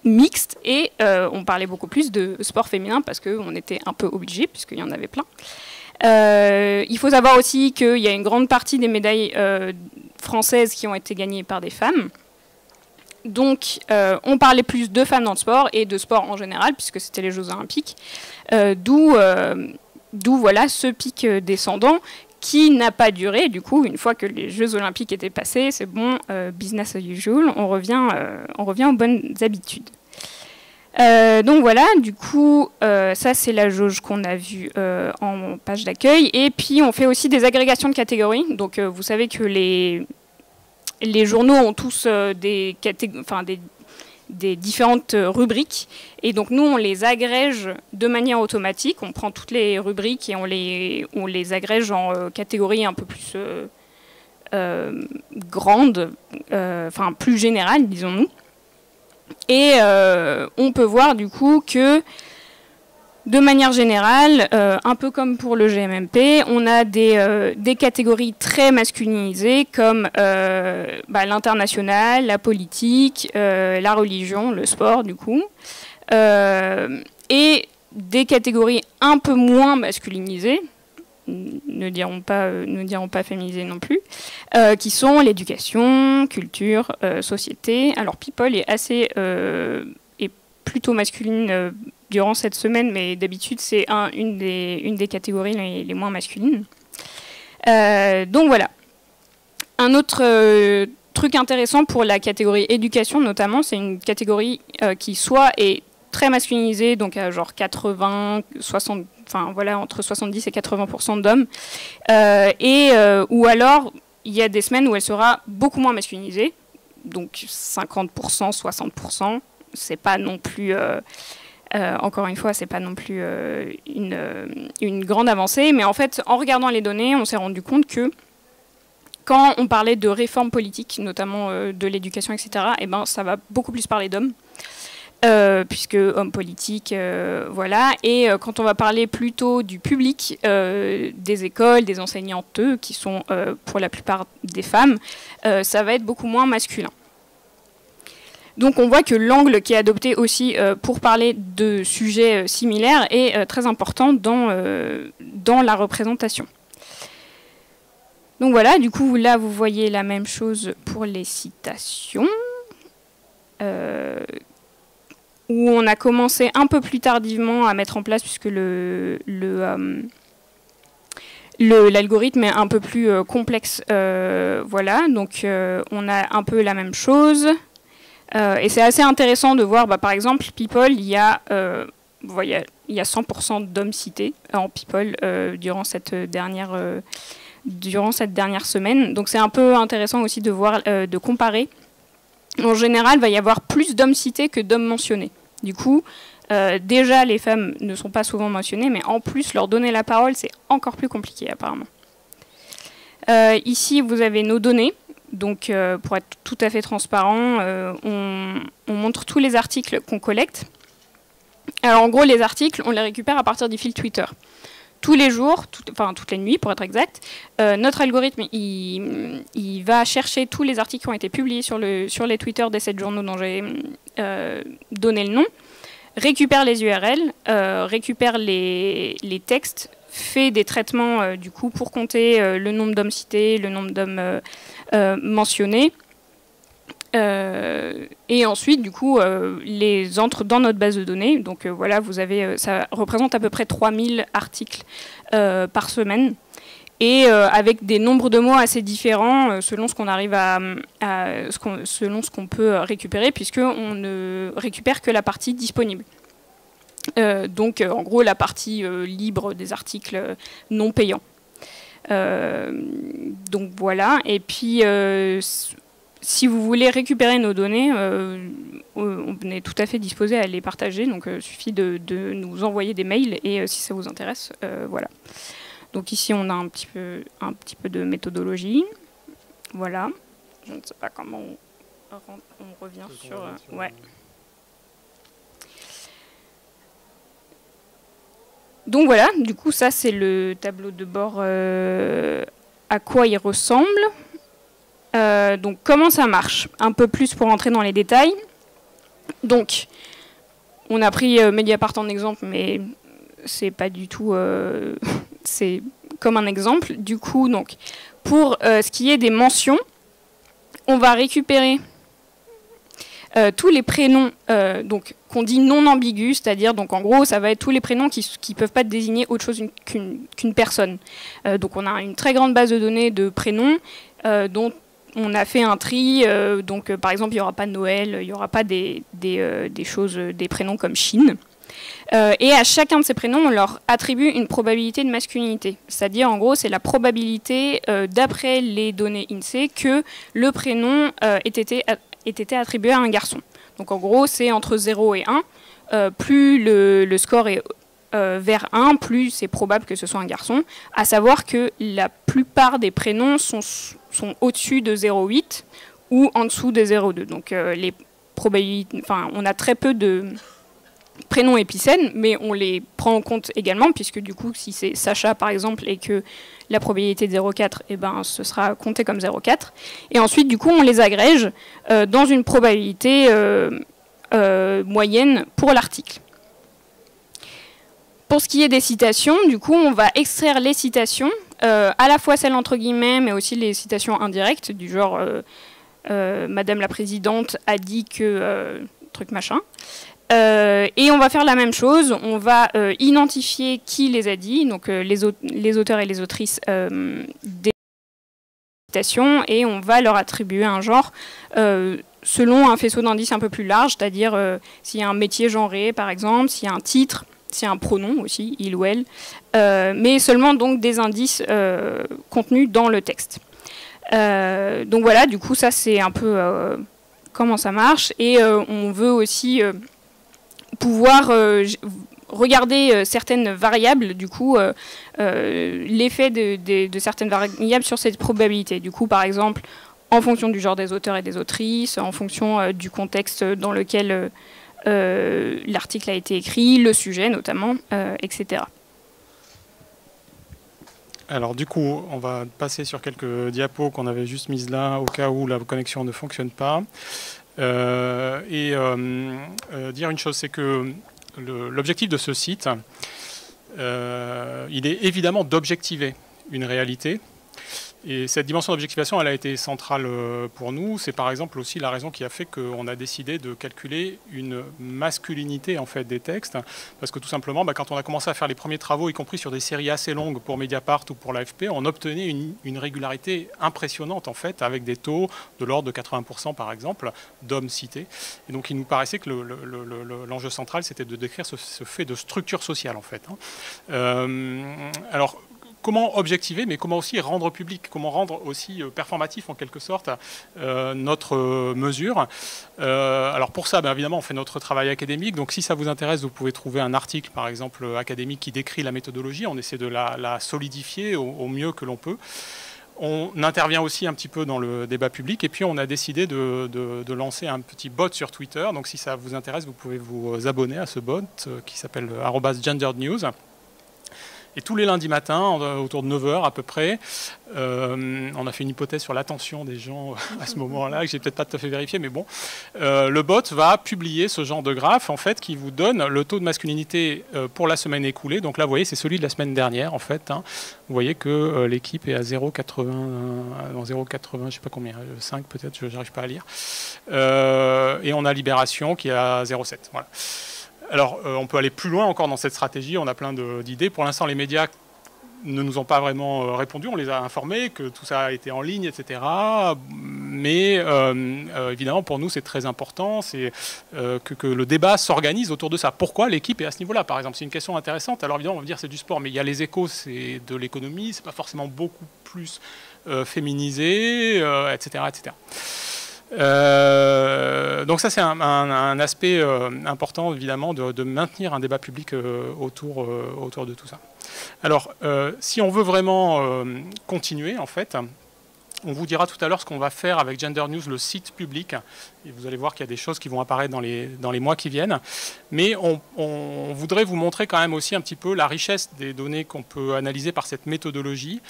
mixte et on parlait beaucoup plus de sport féminin parce qu'on était un peu obligés, puisqu'il y en avait plein. Il faut savoir aussi qu'il y a une grande partie des médailles françaises qui ont été gagnées par des femmes. Donc, on parlait plus de femmes dans le sport et de sport en général, puisque c'était les Jeux Olympiques, d'où voilà, ce pic descendant qui n'a pas duré. Du coup, une fois que les Jeux Olympiques étaient passés, c'est bon, business as usual, on revient aux bonnes habitudes. Donc voilà, du coup, ça c'est la jauge qu'on a vue en page d'accueil. Et puis, on fait aussi des agrégations de catégories. Donc, vous savez que les journaux ont tous des différentes rubriques. Et donc, nous, on les agrège de manière automatique. On prend toutes les rubriques et on les agrège en catégories un peu plus grandes, plus générales, disons-nous. Et on peut voir, du coup, que de manière générale, un peu comme pour le GMMP, on a des catégories très masculinisées comme l'international, la politique, la religion, le sport du coup, et des catégories un peu moins masculinisées, ne dirons pas féminisées non plus, qui sont l'éducation, culture, société. Alors People est plutôt masculine durant cette semaine, mais d'habitude c'est une des catégories les moins masculines. Donc voilà. Un autre truc intéressant pour la catégorie éducation notamment, c'est une catégorie qui soit est très masculinisée, donc à genre 80, 60, enfin voilà, entre 70 et 80% d'hommes, ou alors il y a des semaines où elle sera beaucoup moins masculinisée, donc 50%, 60%, c'est pas non plus... encore une fois, c'est pas non plus une grande avancée, mais en fait, en regardant les données, on s'est rendu compte que quand on parlait de réformes politiques, notamment de l'éducation, etc., ça va beaucoup plus parler d'hommes, puisque hommes politiques, voilà. Et quand on va parler plutôt du public, des écoles, des enseignantes, qui sont pour la plupart des femmes, ça va être beaucoup moins masculin. Donc on voit que l'angle qui est adopté aussi pour parler de sujets similaires est très important dans la représentation. Donc voilà, du coup là vous voyez la même chose pour les citations, où on a commencé un peu plus tardivement à mettre en place, puisque le L'algorithme est un peu plus complexe. Voilà, donc on a un peu la même chose. Et c'est assez intéressant de voir, par exemple, People, il y a 100% d'hommes cités en People durant cette dernière semaine. Donc c'est un peu intéressant aussi de voir, de comparer. En général, il va y avoir plus d'hommes cités que d'hommes mentionnés. Du coup, déjà, les femmes ne sont pas souvent mentionnées, mais en plus, leur donner la parole, c'est encore plus compliqué, apparemment. Ici, vous avez nos données. Donc, pour être tout à fait transparent, on montre tous les articles qu'on collecte. Alors, en gros, les articles, on les récupère à partir du fil Twitter. Tous les jours, toutes les nuits, pour être exact, notre algorithme, il va chercher tous les articles qui ont été publiés sur les Twitter des 7 journaux dont j'ai donné le nom, récupère les URL, récupère les textes, fait des traitements du coup pour compter le nombre d'hommes cités, le nombre d'hommes mentionnés, et ensuite du coup les entre dans notre base de données. Donc voilà, vous avez, ça représente à peu près 3000 articles par semaine, et avec des nombres de mots assez différents selon ce qu'on arrive selon ce qu'on peut récupérer, puisqu'on ne récupère que la partie disponible. Donc en gros la partie libre des articles non payants. Donc voilà, et puis si vous voulez récupérer nos données, on est tout à fait disposé à les partager, donc il suffit de nous envoyer des mails, et si ça vous intéresse, voilà. Donc ici on a un petit peu de méthodologie, voilà. Je ne sais pas comment on revient sur... ouais. Donc voilà, du coup ça c'est le tableau de bord, à quoi il ressemble. Donc comment ça marche? Un peu plus pour entrer dans les détails. Donc on a pris Mediapart en exemple, mais c'est pas du tout... c'est comme un exemple. Du coup, donc, pour ce qui est des mentions, on va récupérer tous les prénoms donc qu'on dit non ambigus, c'est-à-dire, donc en gros, ça va être tous les prénoms qui ne peuvent pas désigner autre chose qu'une personne. Donc on a une très grande base de données de prénoms dont on a fait un tri. Donc par exemple, il n'y aura pas Noël, il n'y aura pas des prénoms comme Chine. Et à chacun de ces prénoms, on leur attribue une probabilité de masculinité. C'est-à-dire, en gros, c'est la probabilité, d'après les données INSEE, que le prénom ait été attribué à un garçon. Donc en gros, c'est entre 0 et 1. Plus le score est vers 1, plus c'est probable que ce soit un garçon. À savoir que la plupart des prénoms sont au-dessus de 0,8 ou en dessous de 0,2. Donc les probabilités, on a très peu de prénoms épicènes, mais on les prend en compte également, puisque du coup, si c'est Sacha par exemple et que la probabilité de 0,4, eh ben, ce sera compté comme 0,4. Et ensuite, du coup, on les agrège dans une probabilité moyenne pour l'article. Pour ce qui est des citations, du coup, on va extraire les citations, à la fois celles entre guillemets, mais aussi les citations indirectes, du genre Madame la Présidente a dit que truc machin. Et on va faire la même chose, on va identifier qui les a dit, donc les auteurs et les autrices des citations, et on va leur attribuer un genre selon un faisceau d'indices un peu plus large, c'est-à-dire s'il y a un métier genré par exemple, s'il y a un titre, s'il y a un pronom aussi, il ou elle, mais seulement donc des indices contenus dans le texte. Donc voilà, du coup ça c'est un peu comment ça marche, et on veut aussi pouvoir regarder certaines variables, du coup, l'effet de certaines variables sur cette probabilité. Du coup, par exemple, en fonction du genre des auteurs et des autrices, en fonction du contexte dans lequel l'article a été écrit, le sujet notamment, etc. Alors du coup, on va passer sur quelques diapos qu'on avait juste mises là, au cas où la connexion ne fonctionne pas. Dire une chose, c'est que l'objectif de ce site, il est évidemment d'objectiver une réalité, Et cette dimension d'objectivation, elle a été centrale pour nous. C'est par exemple aussi la raison qui a fait qu'on a décidé de calculer une masculinité en fait des textes, parce que tout simplement, quand on a commencé à faire les premiers travaux, y compris sur des séries assez longues pour Mediapart ou pour l'AFP, on obtenait une régularité impressionnante en fait, avec des taux de l'ordre de 80% par exemple d'hommes cités. Et donc il nous paraissait que l'enjeu central, c'était de décrire ce fait de structure sociale en fait. Alors comment objectiver, mais comment aussi rendre public, comment rendre aussi performatif en quelque sorte notre mesure. Alors pour ça, évidemment, on fait notre travail académique. Donc si ça vous intéresse, vous pouvez trouver un article, par exemple, académique qui décrit la méthodologie. On essaie de la solidifier au mieux que l'on peut. On intervient aussi un petit peu dans le débat public. Et puis on a décidé de lancer un petit bot sur Twitter. Donc si ça vous intéresse, vous pouvez vous abonner à ce bot qui s'appelle @genderednews. Et tous les lundis matins, autour de 9h à peu près, on a fait une hypothèse sur l'attention des gens à ce moment-là, que j'ai peut-être pas tout à fait vérifié, mais bon. Le bot va publier ce genre de graphe, en fait, qui vous donne le taux de masculinité pour la semaine écoulée. Donc là, vous voyez, c'est celui de la semaine dernière, en fait. Hein. Vous voyez que l'équipe est à 0,80, je sais pas combien, 5 peut-être, je n'arrive pas à lire. Et on a Libération qui est à 0,7. Voilà. Alors, on peut aller plus loin encore dans cette stratégie, on a plein d'idées. Pour l'instant, les médias ne nous ont pas vraiment répondu, on les a informés que tout ça a été en ligne, etc. Mais évidemment, pour nous, c'est très important que le débat s'organise autour de ça. Pourquoi l'équipe est à ce niveau-là, par exemple? C'est une question intéressante. Alors évidemment, on va dire c'est du sport, mais il y a les Échos, c'est de l'économie, c'est pas forcément beaucoup plus féminisé, etc., etc. Donc ça c'est un aspect important évidemment de maintenir un débat public autour de tout ça. Alors si on veut vraiment continuer en fait, on vous dira tout à l'heure ce qu'on va faire avec Gender News, le site public. Et vous allez voir qu'il y a des choses qui vont apparaître dans les mois qui viennent. Mais on voudrait vous montrer quand même aussi un petit peu la richesse des données qu'on peut analyser par cette méthodologie.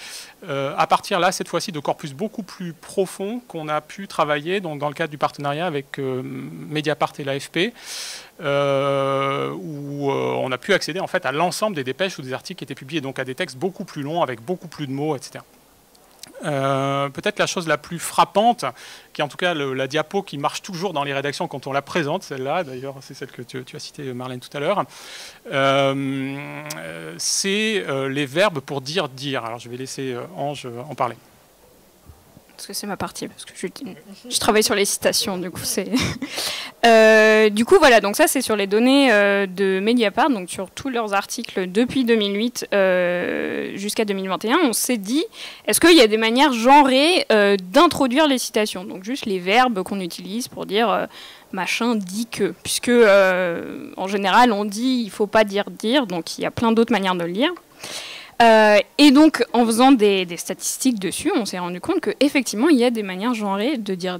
À partir là, cette fois-ci, de corpus beaucoup plus profonds qu'on a pu travailler donc, dans le cadre du partenariat avec Mediapart et l'AFP, où on a pu accéder en fait à l'ensemble des dépêches ou des articles qui étaient publiés, donc à des textes beaucoup plus longs, avec beaucoup plus de mots, etc. Peut-être la chose la plus frappante, qui est en tout cas la diapo qui marche toujours dans les rédactions quand on la présente, celle-là, d'ailleurs c'est celle que tu as citée Marlène tout à l'heure, c'est les verbes pour dire. Alors je vais laisser Ange en parler. Parce que c'est ma partie, parce que je travaille sur les citations, du coup c'est... du coup voilà, donc ça c'est sur les données de Mediapart, donc sur tous leurs articles depuis 2008 jusqu'à 2021, on s'est dit, est-ce qu'il y a des manières genrées d'introduire les citations, donc juste les verbes qu'on utilise pour dire machin dit que, puisque en général on dit il faut pas dire, donc il y a plein d'autres manières de le lire. Et donc, en faisant des statistiques dessus, on s'est rendu compte qu'effectivement, il y a des manières genrées de dire.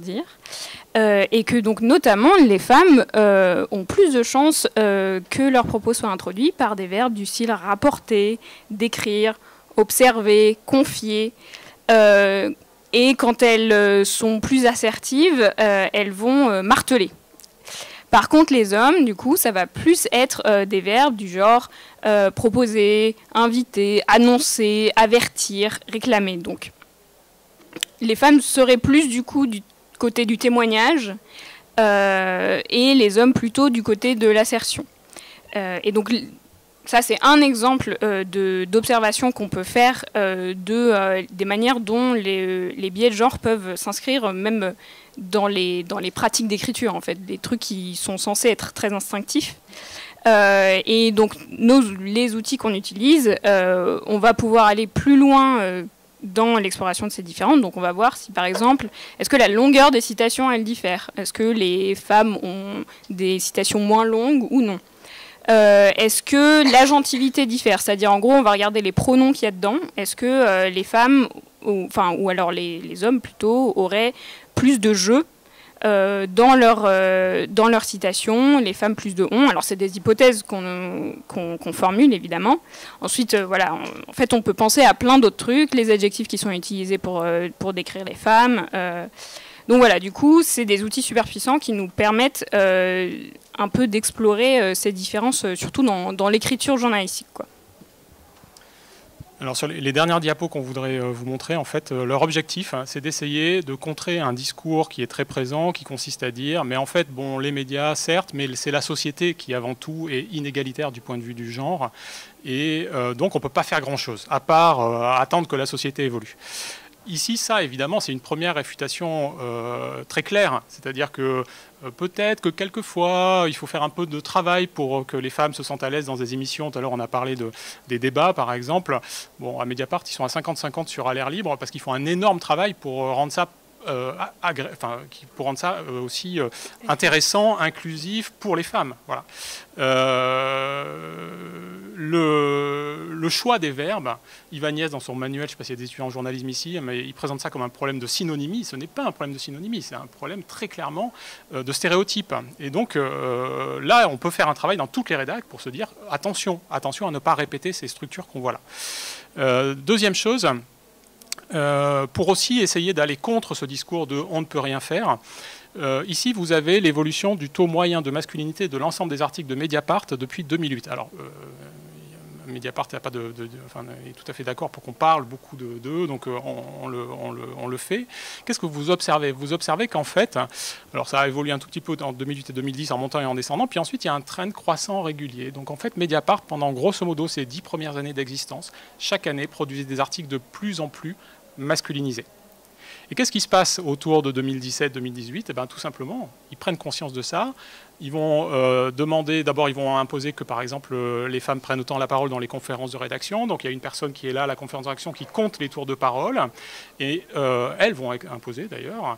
Et que, donc, notamment, les femmes ont plus de chances que leurs propos soient introduits par des verbes du style rapporter, décrire, observer, confier. Et quand elles sont plus assertives, elles vont marteler. Par contre, les hommes, du coup, ça va plus être des verbes du genre proposer, inviter, annoncer, avertir, réclamer. Donc, les femmes seraient plus, du coup, du côté du témoignage et les hommes plutôt du côté de l'assertion. Et donc, ça, c'est un exemple d'observation qu'on peut faire des manières dont les biais de genre peuvent s'inscrire même dans les pratiques d'écriture, en fait, des trucs qui sont censés être très instinctifs. Et donc, les outils qu'on utilise, on va pouvoir aller plus loin dans l'exploration de ces différentes. Donc, on va voir si, par exemple, est-ce que la longueur des citations, elle diffère? Est-ce que les femmes ont des citations moins longues ou non? Est-ce que l'agentivité diffère? C'est-à-dire, en gros, on va regarder les pronoms qu'il y a dedans. Est-ce que les femmes, ou alors les hommes plutôt, auraient plus de jeu dans leur citation, les femmes plus de on. Alors, c'est des hypothèses qu'on formule, évidemment. Ensuite, voilà, en fait, on peut penser à plein d'autres trucs, les adjectifs qui sont utilisés pour décrire les femmes. Donc voilà, du coup, c'est des outils super puissants qui nous permettent un peu d'explorer ces différences, surtout dans l'écriture journalistique, quoi. Alors sur les dernières diapos qu'on voudrait vous montrer, en fait, leur objectif, hein, c'est d'essayer de contrer un discours qui est très présent, qui consiste à dire, mais en fait, bon, les médias, certes, mais c'est la société qui, avant tout, est inégalitaire du point de vue du genre, et donc on ne peut pas faire grand-chose, à part attendre que la société évolue. Ici, ça, évidemment, c'est une première réfutation très claire, c'est-à-dire que peut-être que quelquefois, il faut faire un peu de travail pour que les femmes se sentent à l'aise dans des émissions. Tout à l'heure, on a parlé des débats, par exemple. Bon, à Mediapart, ils sont à 50-50 sur À l'air libre parce qu'ils font un énorme travail pour rendre ça pour rendre ça aussi intéressant, inclusif pour les femmes. Voilà. Le choix des verbes, Yves Agnès, dans son manuel, je ne sais pas s'il y a des étudiants en journalisme ici, mais il présente ça comme un problème de synonymie. Ce n'est pas un problème de synonymie, c'est un problème très clairement de stéréotype. Et donc là, on peut faire un travail dans toutes les rédacs pour se dire attention, attention à ne pas répéter ces structures qu'on voit là. Deuxième chose, pour aussi essayer d'aller contre ce discours de « on ne peut rien faire », ici, vous avez l'évolution du taux moyen de masculinité de l'ensemble des articles de Mediapart depuis 2008. Alors, Mediapart est tout à fait d'accord pour qu'on parle beaucoup d'eux, donc on le fait. Qu'est-ce que vous observez? Vous observez qu'en fait, alors ça a évolué un tout petit peu en 2008 et 2010 en montant et en descendant, puis ensuite il y a un trend croissant régulier. Donc en fait, Mediapart, pendant grosso modo ces 10 premières années d'existence, chaque année produisait des articles de plus en plus masculinisés. Et qu'est-ce qui se passe autour de 2017-2018? Eh bien, tout simplement, ils prennent conscience de ça. Ils vont demander, d'abord, ils vont imposer que, par exemple, les femmes prennent autant la parole dans les conférences de rédaction. Donc, il y a une personne qui est là à la conférence de rédaction qui compte les tours de parole. Et elles vont imposer, d'ailleurs.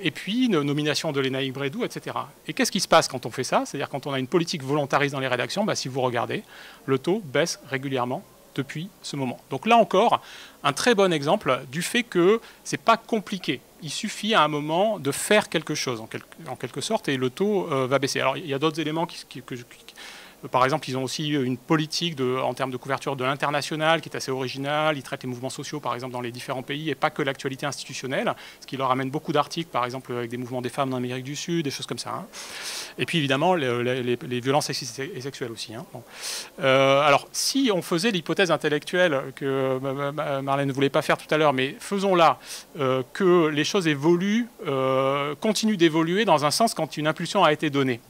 Et puis, une nomination de Lénaïque Brédoux, etc. Et qu'est-ce qui se passe quand on fait ça? C'est-à-dire quand on a une politique volontariste dans les rédactions, bah, si vous regardez, le taux baisse régulièrement depuis ce moment. Donc là encore, un très bon exemple du fait que ce n'est pas compliqué. Il suffit à un moment de faire quelque chose, en quelque sorte, et le taux va baisser. Alors, il y a d'autres éléments par exemple, ils ont aussi une politique en termes de couverture de l'international qui est assez originale. Ils traitent les mouvements sociaux, par exemple, dans les différents pays et pas que l'actualité institutionnelle, ce qui leur amène beaucoup d'articles, par exemple, avec des mouvements des femmes en Amérique du Sud, des choses comme ça. Hein. Et puis, évidemment, les violences sexistes et sexuelles aussi. Hein. Bon. Alors, si on faisait l'hypothèse intellectuelle que Marlène ne voulait pas faire tout à l'heure, mais faisons-la, que les choses évoluent, continuent d'évoluer dans un sens quand une impulsion a été donnée.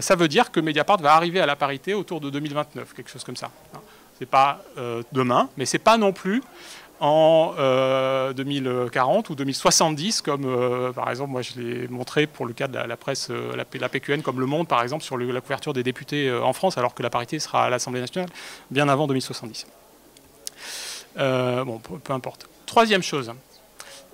Ça veut dire que Mediapart va arriver à la parité autour de 2029, quelque chose comme ça. Ce n'est pas demain, mais ce n'est pas non plus en 2040 ou 2070, comme par exemple, moi je l'ai montré pour le cas de la presse, la PQN, comme Le Monde par exemple, sur la couverture des députés en France, alors que la parité sera à l'Assemblée nationale bien avant 2070. Bon, peu importe. Troisième chose,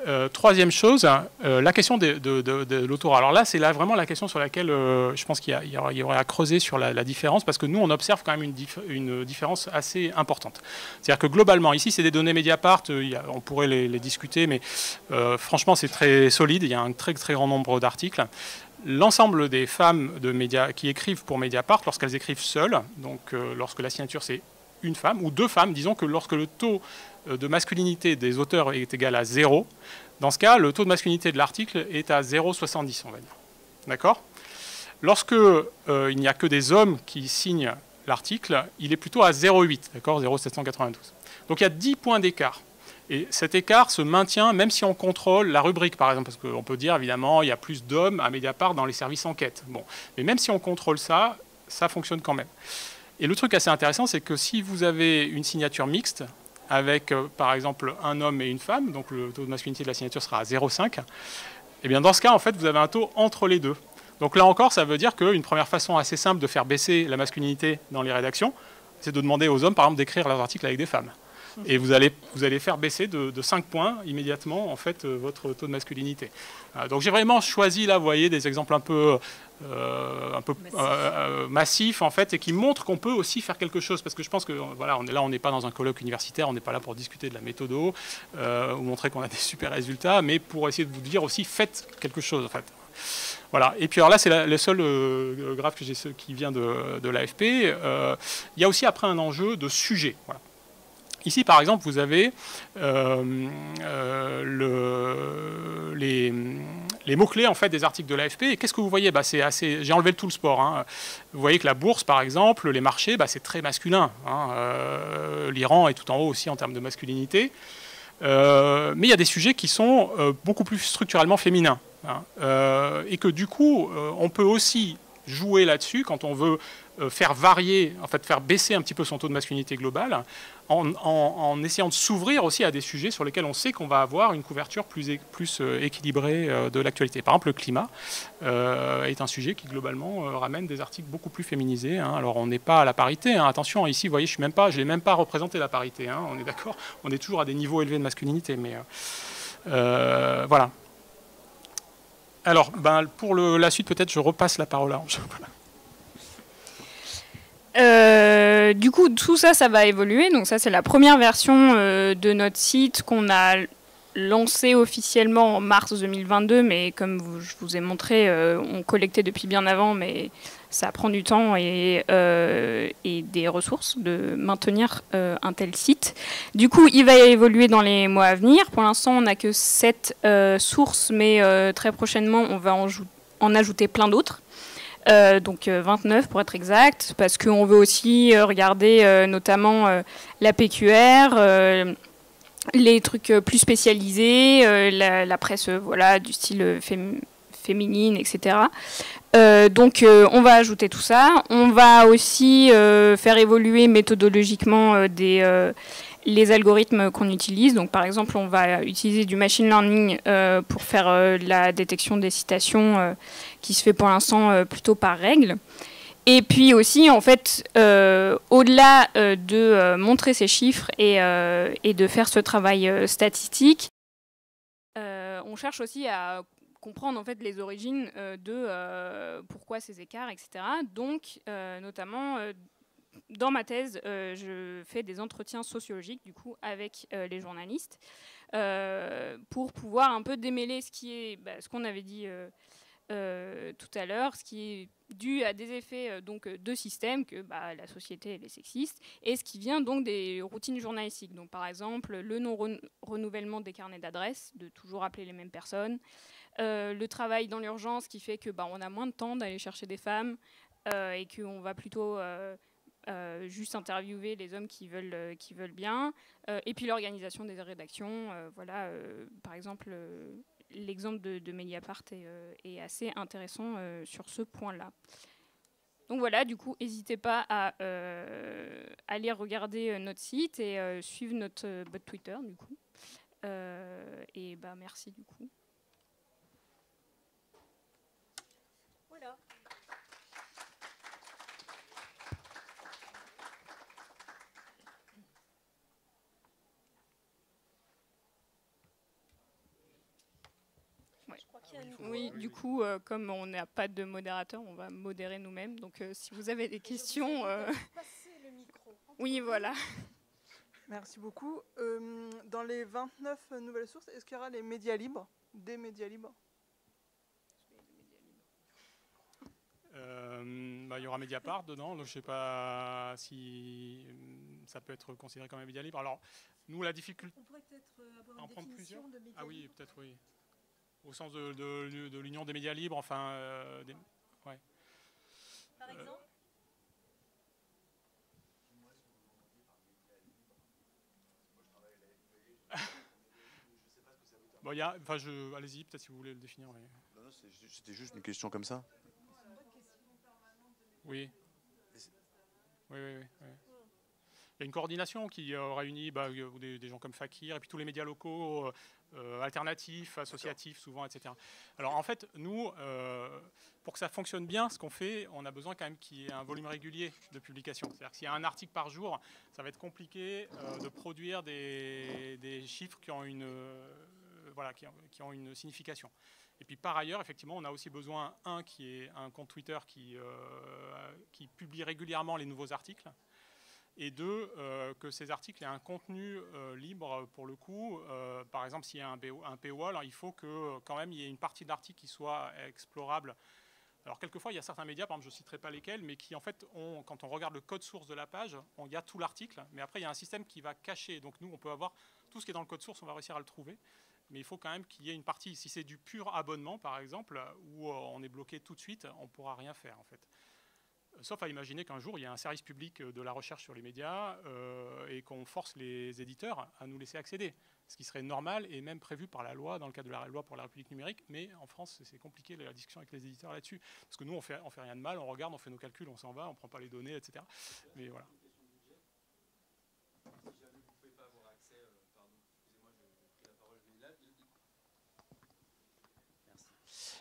la question de l'autorat. Alors là, c'est vraiment la question sur laquelle je pense qu'il y aurait à creuser sur la différence, parce que nous, on observe quand même une différence assez importante. C'est-à-dire que globalement, ici, c'est des données Mediapart, on pourrait les discuter, mais franchement, c'est très solide, il y a un très, très grand nombre d'articles. L'ensemble des femmes qui écrivent pour Mediapart, lorsqu'elles écrivent seules, donc lorsque la signature c'est une femme, ou deux femmes, disons que lorsque le taux de masculinité des auteurs est égal à 0, dans ce cas, le taux de masculinité de l'article est à 0,70, on va dire. D'accord? Lorsque il n'y a que des hommes qui signent l'article, il est plutôt à 0,8, d'accord? 0,792. Donc il y a 10 points d'écart. Et cet écart se maintient même si on contrôle la rubrique, par exemple, parce qu'on peut dire, évidemment, il y a plus d'hommes à Mediapart dans les services enquête. Bon. Mais même si on contrôle ça, ça fonctionne quand même. Et le truc assez intéressant, c'est que si vous avez une signature mixte, avec par exemple un homme et une femme, donc le taux de masculinité de la signature sera à 0,5, et bien dans ce cas, en fait, vous avez un taux entre les deux. Donc là encore, ça veut dire qu'une première façon assez simple de faire baisser la masculinité dans les rédactions, c'est de demander aux hommes, par exemple, d'écrire leurs articles avec des femmes. Et vous allez faire baisser de 5 points immédiatement en fait, votre taux de masculinité. Donc j'ai vraiment choisi là, vous voyez, des exemples un peu massifs en fait, et qui montrent qu'on peut aussi faire quelque chose. Parce que je pense que voilà, on n'est pas dans un colloque universitaire, on n'est pas là pour discuter de la méthodo ou montrer qu'on a des super résultats, mais pour essayer de vous dire aussi faites quelque chose en fait. Voilà. Et puis alors là, c'est le seul graphe que j'ai qui vient de l'AFP. Il y a aussi après un enjeu de sujet. Voilà. Ici, par exemple, les les mots-clés en fait, des articles de l'AFP. Et qu'est-ce que vous voyez? C'est assez... J'ai enlevé tout le sport. Hein. Vous voyez que la bourse, par exemple, les marchés, c'est très masculin. Hein. L'Iran est tout en haut aussi en termes de masculinité. Mais il y a des sujets qui sont beaucoup plus structurellement féminins. Hein. Et que du coup, on peut aussi jouer là-dessus quand on veut faire varier, en fait, faire baisser un petit peu son taux de masculinité global, en essayant de s'ouvrir aussi à des sujets sur lesquels on sait qu'on va avoir une couverture plus équilibrée de l'actualité. Par exemple, le climat est un sujet qui globalement ramène des articles beaucoup plus féminisés. Hein. Alors on n'est pas à la parité, hein. Attention, ici vous voyez, je n'ai même pas représenté la parité, hein. On est d'accord, on est toujours à des niveaux élevés de masculinité, mais voilà. Alors, pour la suite, peut-être je repasse la parole à Ange. Du coup, tout ça, ça va évoluer. Donc ça, c'est la première version de notre site qu'on a lancé officiellement en mars 2022. Mais comme je vous ai montré, on collectait depuis bien avant, mais ça prend du temps et des ressources de maintenir un tel site. Du coup, il va évoluer dans les mois à venir. Pour l'instant, on n'a que 7 sources, mais très prochainement, on va en ajouter plein d'autres. Donc 29 pour être exact, parce qu'on veut aussi regarder notamment la PQR, les trucs plus spécialisés, la presse voilà, du style féminine, etc. Donc on va ajouter tout ça. On va aussi faire évoluer méthodologiquement les algorithmes qu'on utilise. Donc par exemple, on va utiliser du machine learning pour faire la détection des citations qui se fait pour l'instant plutôt par règle. Et puis aussi, en fait, au-delà de montrer ces chiffres et de faire ce travail statistique, on cherche aussi à comprendre en fait les origines de pourquoi ces écarts, etc. Donc, notamment, dans ma thèse, je fais des entretiens sociologiques du coup avec les journalistes pour pouvoir un peu démêler ce qu'on avait dit tout à l'heure, ce qui est dû à des effets donc de système que la société elle est sexiste et ce qui vient donc des routines journalistiques. Donc par exemple le non-renouvellement des carnets d'adresses, de toujours appeler les mêmes personnes, le travail dans l'urgence qui fait que on a moins de temps d'aller chercher des femmes et qu'on va plutôt juste interviewer les hommes qui veulent bien, et puis l'organisation des rédactions, voilà, par exemple l'exemple de Mediapart est assez intéressant sur ce point-là. Donc voilà, du coup, n'hésitez pas à aller regarder notre site et suivre notre bot Twitter, du coup. Et merci, du coup. Voilà. Oui, du coup, comme on n'a pas de modérateur, on va modérer nous-mêmes. Donc, si vous avez des questions... Passer le micro. Oui, voilà. Merci beaucoup. Dans les 29 nouvelles sources, est-ce qu'il y aura les médias libres, des médias libres? Il y aura Mediapart dedans, donc je ne sais pas si ça peut être considéré comme un média libre. Alors, nous, la difficulté... On pourrait peut-être avoir en une prendre définition plusieurs. de médias Ah oui, libres. peut-être oui. Au sens de l'Union des médias libres, enfin... ouais. Par exemple allez-y, peut-être si vous voulez le définir. Mais... Non, c'était juste une question comme ça. Oui. Oui. Il y a une coordination qui réunit des gens comme Fakir et puis tous les médias locaux, alternatifs, associatifs souvent, etc. Alors en fait, nous, pour que ça fonctionne bien, ce qu'on fait, on a besoin quand même qu'il y ait un volume régulier de publication. C'est-à-dire que s'il y a un article par jour, ça va être compliqué de produire des chiffres qui ont qui ont une signification. Et puis par ailleurs, effectivement, on a aussi besoin, qui est un compte Twitter qui publie régulièrement les nouveaux articles, et deux, que ces articles aient un contenu libre pour le coup. Par exemple, s'il y a un paywall, il faut que quand même il y ait une partie de l'article qui soit explorable. Alors quelquefois, il y a certains médias, par exemple, je ne citerai pas lesquels, mais qui en fait, quand on regarde le code source de la page, il y a tout l'article, mais après il y a un système qui va cacher. Donc nous, on peut avoir tout ce qui est dans le code source, on va réussir à le trouver. Mais il faut quand même qu'il y ait une partie. Si c'est du pur abonnement, par exemple, où on est bloqué tout de suite, on ne pourra rien faire, en fait. Sauf à imaginer qu'un jour, il y a un service public de la recherche sur les médias et qu'on force les éditeurs à nous laisser accéder. Ce qui serait normal et même prévu par la loi, dans le cadre de la loi pour la République numérique. Mais en France, c'est compliqué la discussion avec les éditeurs là-dessus. Parce que nous, on fait rien de mal, on regarde, on fait nos calculs, on s'en va, on ne prend pas les données, etc. Mais voilà.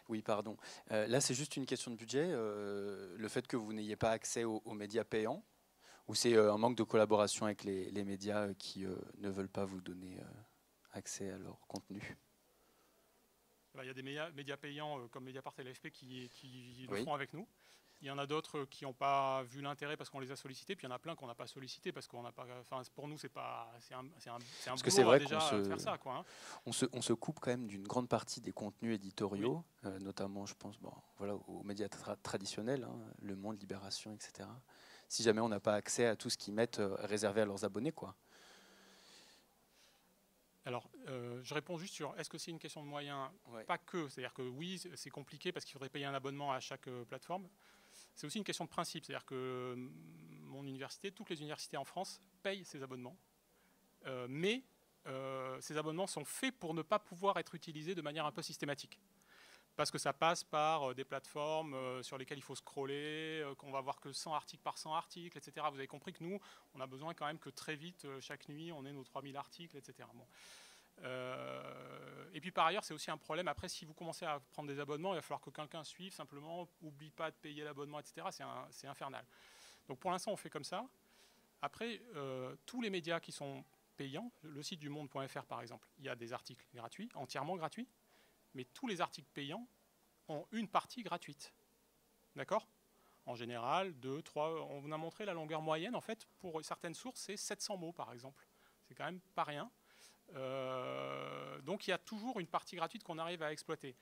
Oui, pardon. Là, c'est juste une question de budget. Le fait que vous n'ayez pas accès aux médias payants, ou c'est un manque de collaboration avec les médias qui ne veulent pas vous donner accès à leur contenu? Il y a des médias payants comme Mediapart et l'AFP qui le font avec nous. Il y en a d'autres qui n'ont pas vu l'intérêt parce qu'on les a sollicités, puis il y en a plein qu'on n'a pas sollicités parce qu'on n'a pas. Enfin, pour nous, c'est un boulot déjà faire ça, quoi. Hein. On se coupe quand même d'une grande partie des contenus éditoriaux, notamment, je pense, aux médias traditionnels, hein, Le Monde, Libération, etc. Si jamais on n'a pas accès à tout ce qu'ils mettent réservé à leurs abonnés, quoi. Alors, je réponds juste sur est-ce que c'est une question de moyens? Pas que. C'est-à-dire que oui, c'est compliqué parce qu'il faudrait payer un abonnement à chaque plateforme. C'est aussi une question de principe. C'est-à-dire que mon université, toutes les universités en France payent ces abonnements. Mais ces abonnements sont faits pour ne pas pouvoir être utilisés de manière un peu systématique. Parce que ça passe par des plateformes sur lesquelles il faut scroller, qu'on va voir que 100 articles par 100 articles, etc. Vous avez compris que nous, on a besoin quand même que très vite, chaque nuit, on ait nos 3000 articles, etc. Bon. Et puis par ailleurs, c'est aussi un problème. Après, si vous commencez à prendre des abonnements, il va falloir que quelqu'un suive, simplement, n'oublie pas de payer l'abonnement, etc. C'est infernal. Donc pour l'instant, on fait comme ça. Après, tous les médias qui sont payants, le site du monde.fr par exemple, il y a des articles gratuits, entièrement gratuits. Mais tous les articles payants ont une partie gratuite. D'accord? En général, 2, 3, on vous a montré la longueur moyenne, en fait, pour certaines sources, c'est 700 mots, par exemple. C'est quand même pas rien. Donc il y a toujours une partie gratuite qu'on arrive à exploiter.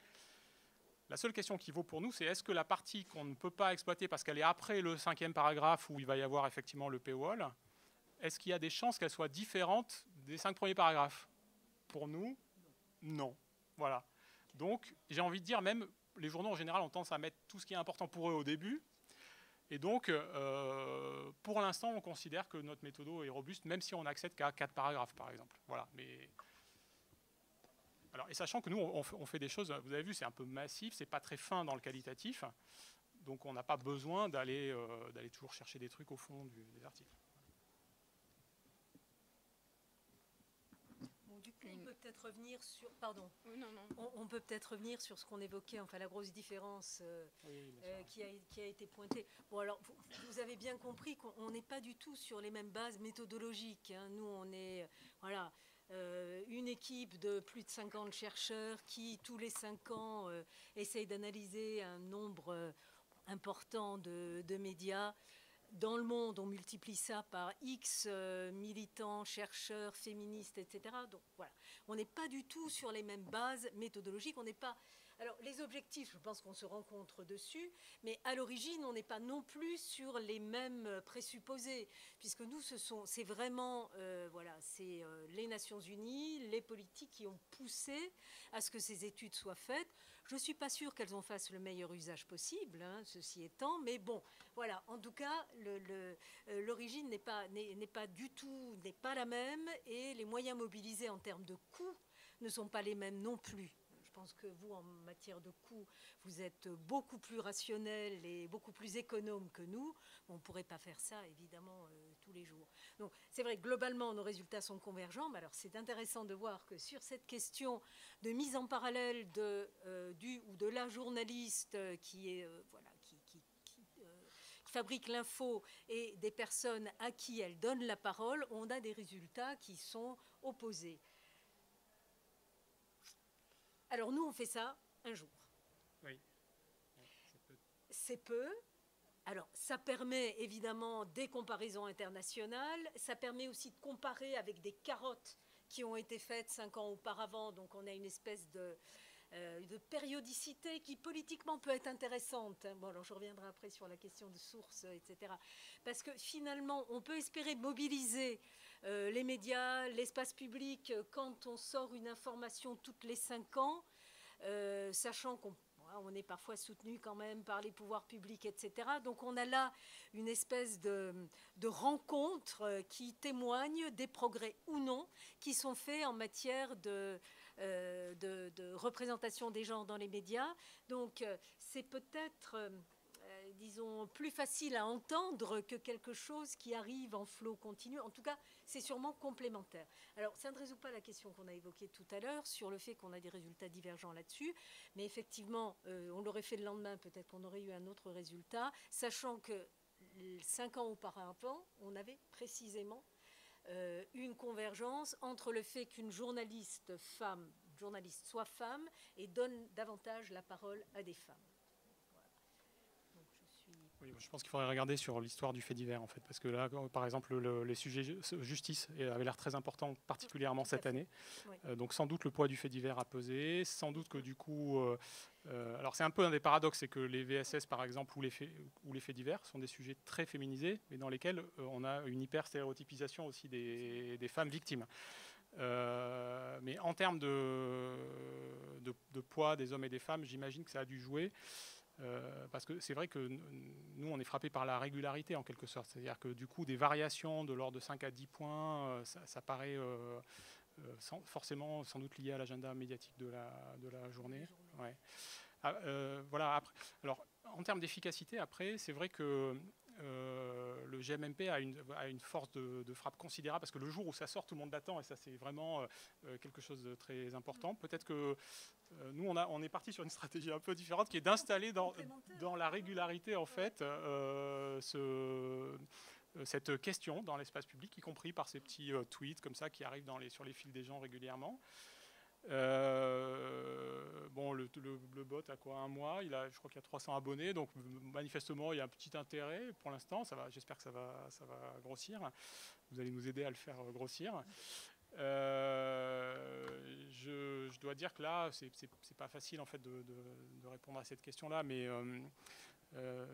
La seule question qui vaut pour nous, c'est est-ce que la partie qu'on ne peut pas exploiter parce qu'elle est après le 5e paragraphe où il va y avoir effectivement le paywall, est-ce qu'il y a des chances qu'elle soit différente des 5 premiers paragraphes? Pour nous, non. Voilà. Donc, j'ai envie de dire, même les journaux en général ont tendance à mettre tout ce qui est important pour eux au début. Et donc, pour l'instant, on considère que notre méthode est robuste, même si on n'accède qu'à 4 paragraphes, par exemple. Voilà. Mais... Alors, et sachant que nous, on fait des choses, vous avez vu, c'est un peu massif, c'est pas très fin dans le qualitatif. Donc, on n'a pas besoin d'aller toujours chercher des trucs au fond des articles. Du coup, on peut peut-être revenir sur... Pardon. Non. On peut peut-être revenir sur ce qu'on évoquait, enfin la grosse différence qui a été pointée. Bon, alors, vous avez bien compris qu'on n'est pas du tout sur les mêmes bases méthodologiques. Hein. Nous, on est une équipe de plus de 50 chercheurs qui, tous les 5 ans, essayent d'analyser un nombre important de médias. Dans le monde, on multiplie ça par X militants, chercheurs, féministes, etc. Donc voilà, on n'est pas du tout sur les mêmes bases méthodologiques. On n'est pas. Alors les objectifs, je pense qu'on se rencontre dessus, mais à l'origine, on n'est pas non plus sur les mêmes présupposés, puisque nous, c'est vraiment, c'est les Nations Unies, les politiques qui ont poussé à ce que ces études soient faites. Je ne suis pas sûre qu'elles en fassent le meilleur usage possible, hein, ceci étant, mais bon, voilà. En tout cas, l'origine n'est pas la même, et les moyens mobilisés en termes de coûts ne sont pas les mêmes non plus. Je pense que vous, en matière de coûts, vous êtes beaucoup plus rationnel et beaucoup plus économe que nous. On ne pourrait pas faire ça, évidemment, tous les jours. Donc, c'est vrai que globalement, nos résultats sont convergents. Mais alors, c'est intéressant de voir que sur cette question de mise en parallèle du ou de la journaliste qui fabrique l'info et des personnes à qui elle donne la parole, on a des résultats qui sont opposés. Alors nous, on fait ça un jour. Oui. C'est peu. Alors, ça permet évidemment des comparaisons internationales. Ça permet aussi de comparer avec des carottes qui ont été faites 5 ans auparavant. Donc, on a une espèce de périodicité qui politiquement peut être intéressante. Bon, alors je reviendrai après sur la question de sources, etc. Parce que finalement, on peut espérer mobiliser les médias, l'espace public, quand on sort une information toutes les 5 ans, sachant qu'on est parfois soutenu quand même par les pouvoirs publics, etc. Donc on a là une espèce de rencontre qui témoigne des progrès ou non qui sont faits en matière de représentation des genres dans les médias. Donc c'est peut-être, disons, plus facile à entendre que quelque chose qui arrive en flot continu. En tout cas, c'est sûrement complémentaire. Alors, ça ne résout pas la question qu'on a évoquée tout à l'heure sur le fait qu'on a des résultats divergents là-dessus. Mais effectivement, on l'aurait fait le lendemain, peut-être qu'on aurait eu un autre résultat, sachant que 5 ans auparavant, on avait précisément une convergence entre le fait qu'une journaliste soit femme et donne davantage la parole à des femmes. Oui, je pense qu'il faudrait regarder sur l'histoire du fait divers, en fait, parce que là, par exemple, les sujets justice avaient l'air très importants, particulièrement cette année. Oui. Donc sans doute le poids du fait divers a pesé, sans doute que du coup... alors c'est un peu un des paradoxes, c'est que les VSS, par exemple, ou les faits divers sont des sujets très féminisés, mais dans lesquels on a une hyper-stéréotypisation aussi des femmes victimes. Mais en termes de poids des hommes et des femmes, j'imagine que ça a dû jouer. Parce que c'est vrai que nous, on est frappé par la régularité en quelque sorte. C'est-à-dire que du coup, des variations de l'ordre de 5 à 10 points, ça paraît forcément sans doute lié à l'agenda médiatique de la journée. Ouais. Voilà. Après, alors, en termes d'efficacité, après, c'est vrai que le GMMP a une force de frappe considérable parce que le jour où ça sort, tout le monde l'attend et ça c'est vraiment quelque chose de très important. Peut-être que nous on est parti sur une stratégie un peu différente qui est d'installer dans la régularité en fait cette question dans l'espace public, y compris par ces petits tweets comme ça qui arrivent sur les fils des gens régulièrement. Bon, le bot a quoi, 1 mois, je crois qu'il y a 300 abonnés, donc manifestement il y a un petit intérêt pour l'instant. J'espère que ça va grossir. Vous allez nous aider à le faire grossir. Je dois dire que là, c'est pas facile en fait de répondre à cette question-là, mais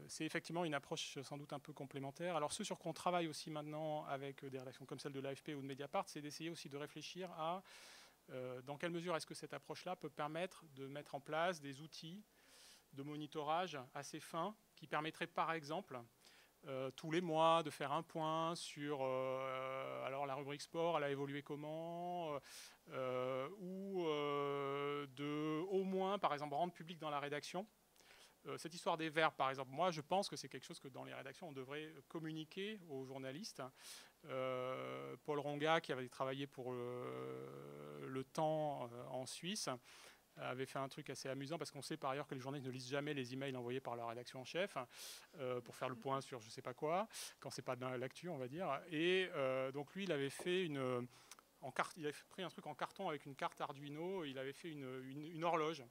c'est effectivement une approche sans doute un peu complémentaire. Alors ce sur quoi on travaille aussi maintenant avec des rédactions comme celle de l'AFP ou de Mediapart, c'est d'essayer aussi de réfléchir à dans quelle mesure est-ce que cette approche-là peut permettre de mettre en place des outils de monitorage assez fins qui permettraient par exemple tous les mois de faire un point sur alors la rubrique sport, elle a évolué comment ou de au moins par exemple rendre public dans la rédaction cette histoire des verbes par exemple. Moi je pense que c'est quelque chose que dans les rédactions on devrait communiquer aux journalistes. Paul Ronga, qui avait travaillé pour le Temps en Suisse, avait fait un truc assez amusant parce qu'on sait par ailleurs que les journalistes ne lisent jamais les emails envoyés par leur rédaction en chef pour faire le point sur je sais pas quoi, quand c'est pas dans l'actu on va dire. Et donc lui il avait fait il avait pris un truc en carton avec une carte Arduino, il avait fait une horloge.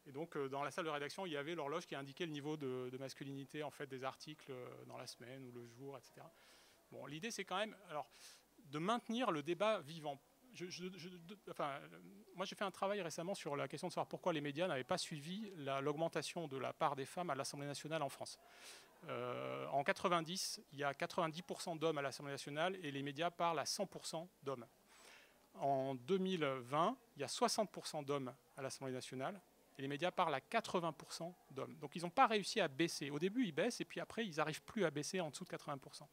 Et donc dans la salle de rédaction il y avait l'horloge qui indiquait le niveau de masculinité en fait des articles dans la semaine ou le jour, etc. Bon, l'idée, c'est quand même de maintenir le débat vivant. Moi, j'ai fait un travail récemment sur la question de savoir pourquoi les médias n'avaient pas suivi l'augmentation de la part des femmes à l'Assemblée nationale en France. En 90, il y a 90% d'hommes à l'Assemblée nationale et les médias parlent à 100% d'hommes. En 2020, il y a 60% d'hommes à l'Assemblée nationale et les médias parlent à 80% d'hommes. Donc, ils n'ont pas réussi à baisser. Au début, ils baissent et puis après, ils n'arrivent plus à baisser en dessous de 80%.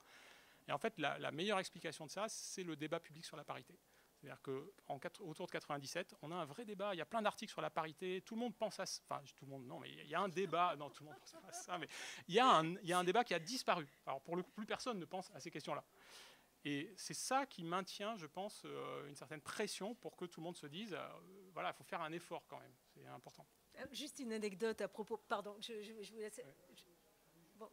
Et en fait, la meilleure explication de ça, c'est le débat public sur la parité. C'est-à-dire qu'autour de 97, on a un vrai débat. Il y a plein d'articles sur la parité. Tout le monde pense à ça. Enfin, tout le monde, non, mais il y a un débat. Non, tout le monde pense pas à ça. Mais il y a un débat qui a disparu. Alors, pour le coup, plus personne ne pense à ces questions-là. Et c'est ça qui maintient, je pense, une certaine pression pour que tout le monde se dise voilà, il faut faire un effort quand même. C'est important. Juste une anecdote à propos. Pardon, je vous laisse. Ouais. Bon.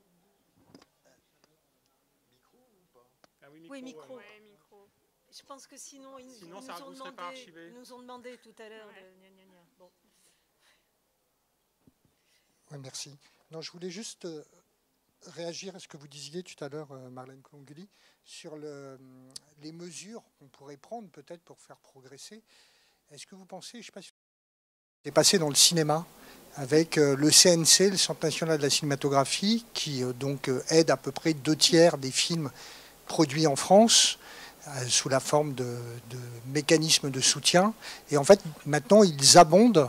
Ah oui, micro. Oui, micro. Ouais, micro. Je pense que sinon, ils nous ont demandé tout à l'heure de... Bon. Oui, merci. Non, je voulais juste réagir à ce que vous disiez tout à l'heure, Marlène Conguli, sur les mesures qu'on pourrait prendre peut-être pour faire progresser. Est-ce que vous pensez, je ne sais pas si c'est passé dans le cinéma, avec le CNC, le Centre national de la cinématographie, qui donc aide à peu près 2/3 des films produits en France. sous la forme de mécanismes de soutien. Et en fait, maintenant, ils abondent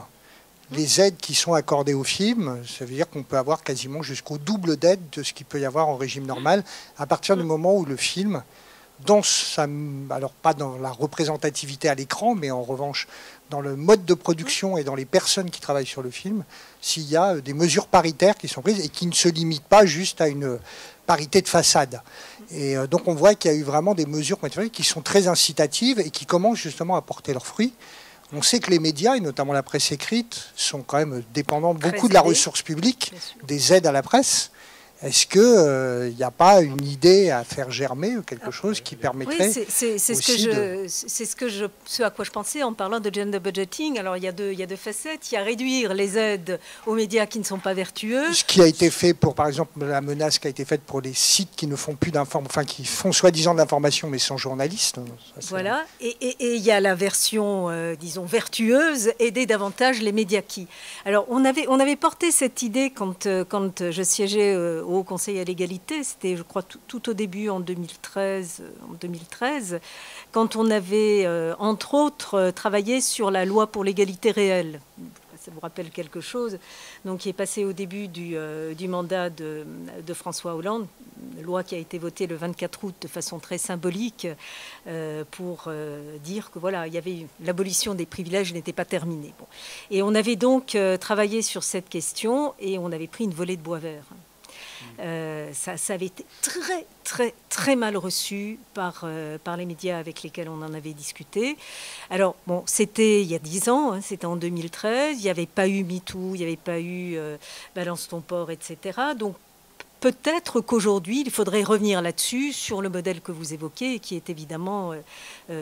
les aides qui sont accordées aux films. Ça veut dire qu'on peut avoir quasiment jusqu'au double d'aide de ce qu'il peut y avoir en régime normal, à partir du moment où le film, alors pas dans la représentativité à l'écran, mais en revanche dans le mode de production et dans les personnes qui travaillent sur le film, s'il y a des mesures paritaires qui sont prises et qui ne se limitent pas juste à une parité de façade. Et donc on voit qu'il y a eu vraiment des mesures qui sont très incitatives et qui commencent justement à porter leurs fruits. On sait que les médias, et notamment la presse écrite, sont quand même dépendants beaucoup de la ressource publique, des aides à la presse. Est-ce qu'il n'y a pas une idée à faire germer, quelque chose qui permettrait c'est ce à quoi je pensais en parlant de gender budgeting. Alors il y a deux facettes. Il y a réduire les aides aux médias qui ne sont pas vertueux. Ce qui a été fait pour, par exemple, la menace qui a été faite pour les sites qui ne font plus d'informations, enfin qui font soi-disant de l'information mais sans journalistes. Voilà. Et il y a la version, disons, vertueuse, aider davantage les médias qui. Alors on avait porté cette idée quand je siégeais au Conseil à l'égalité, c'était je crois tout au début en 2013, quand on avait entre autres travaillé sur la loi pour l'égalité réelle. Ça vous rappelle quelque chose, donc qui est passé au début du mandat de François Hollande, une loi qui a été votée le 24 août de façon très symbolique pour dire que voilà, il y avait l'abolition des privilèges n'était pas terminée. Bon. Et on avait donc travaillé sur cette question et on avait pris une volée de bois vert. Ça avait été très, très, très mal reçu par les médias avec lesquels on en avait discuté. Alors, bon, c'était il y a 10 ans, hein, c'était en 2013, il n'y avait pas eu MeToo, il n'y avait pas eu Balance ton port, etc. Donc, peut-être qu'aujourd'hui, il faudrait revenir là-dessus, sur le modèle que vous évoquez, et qui est évidemment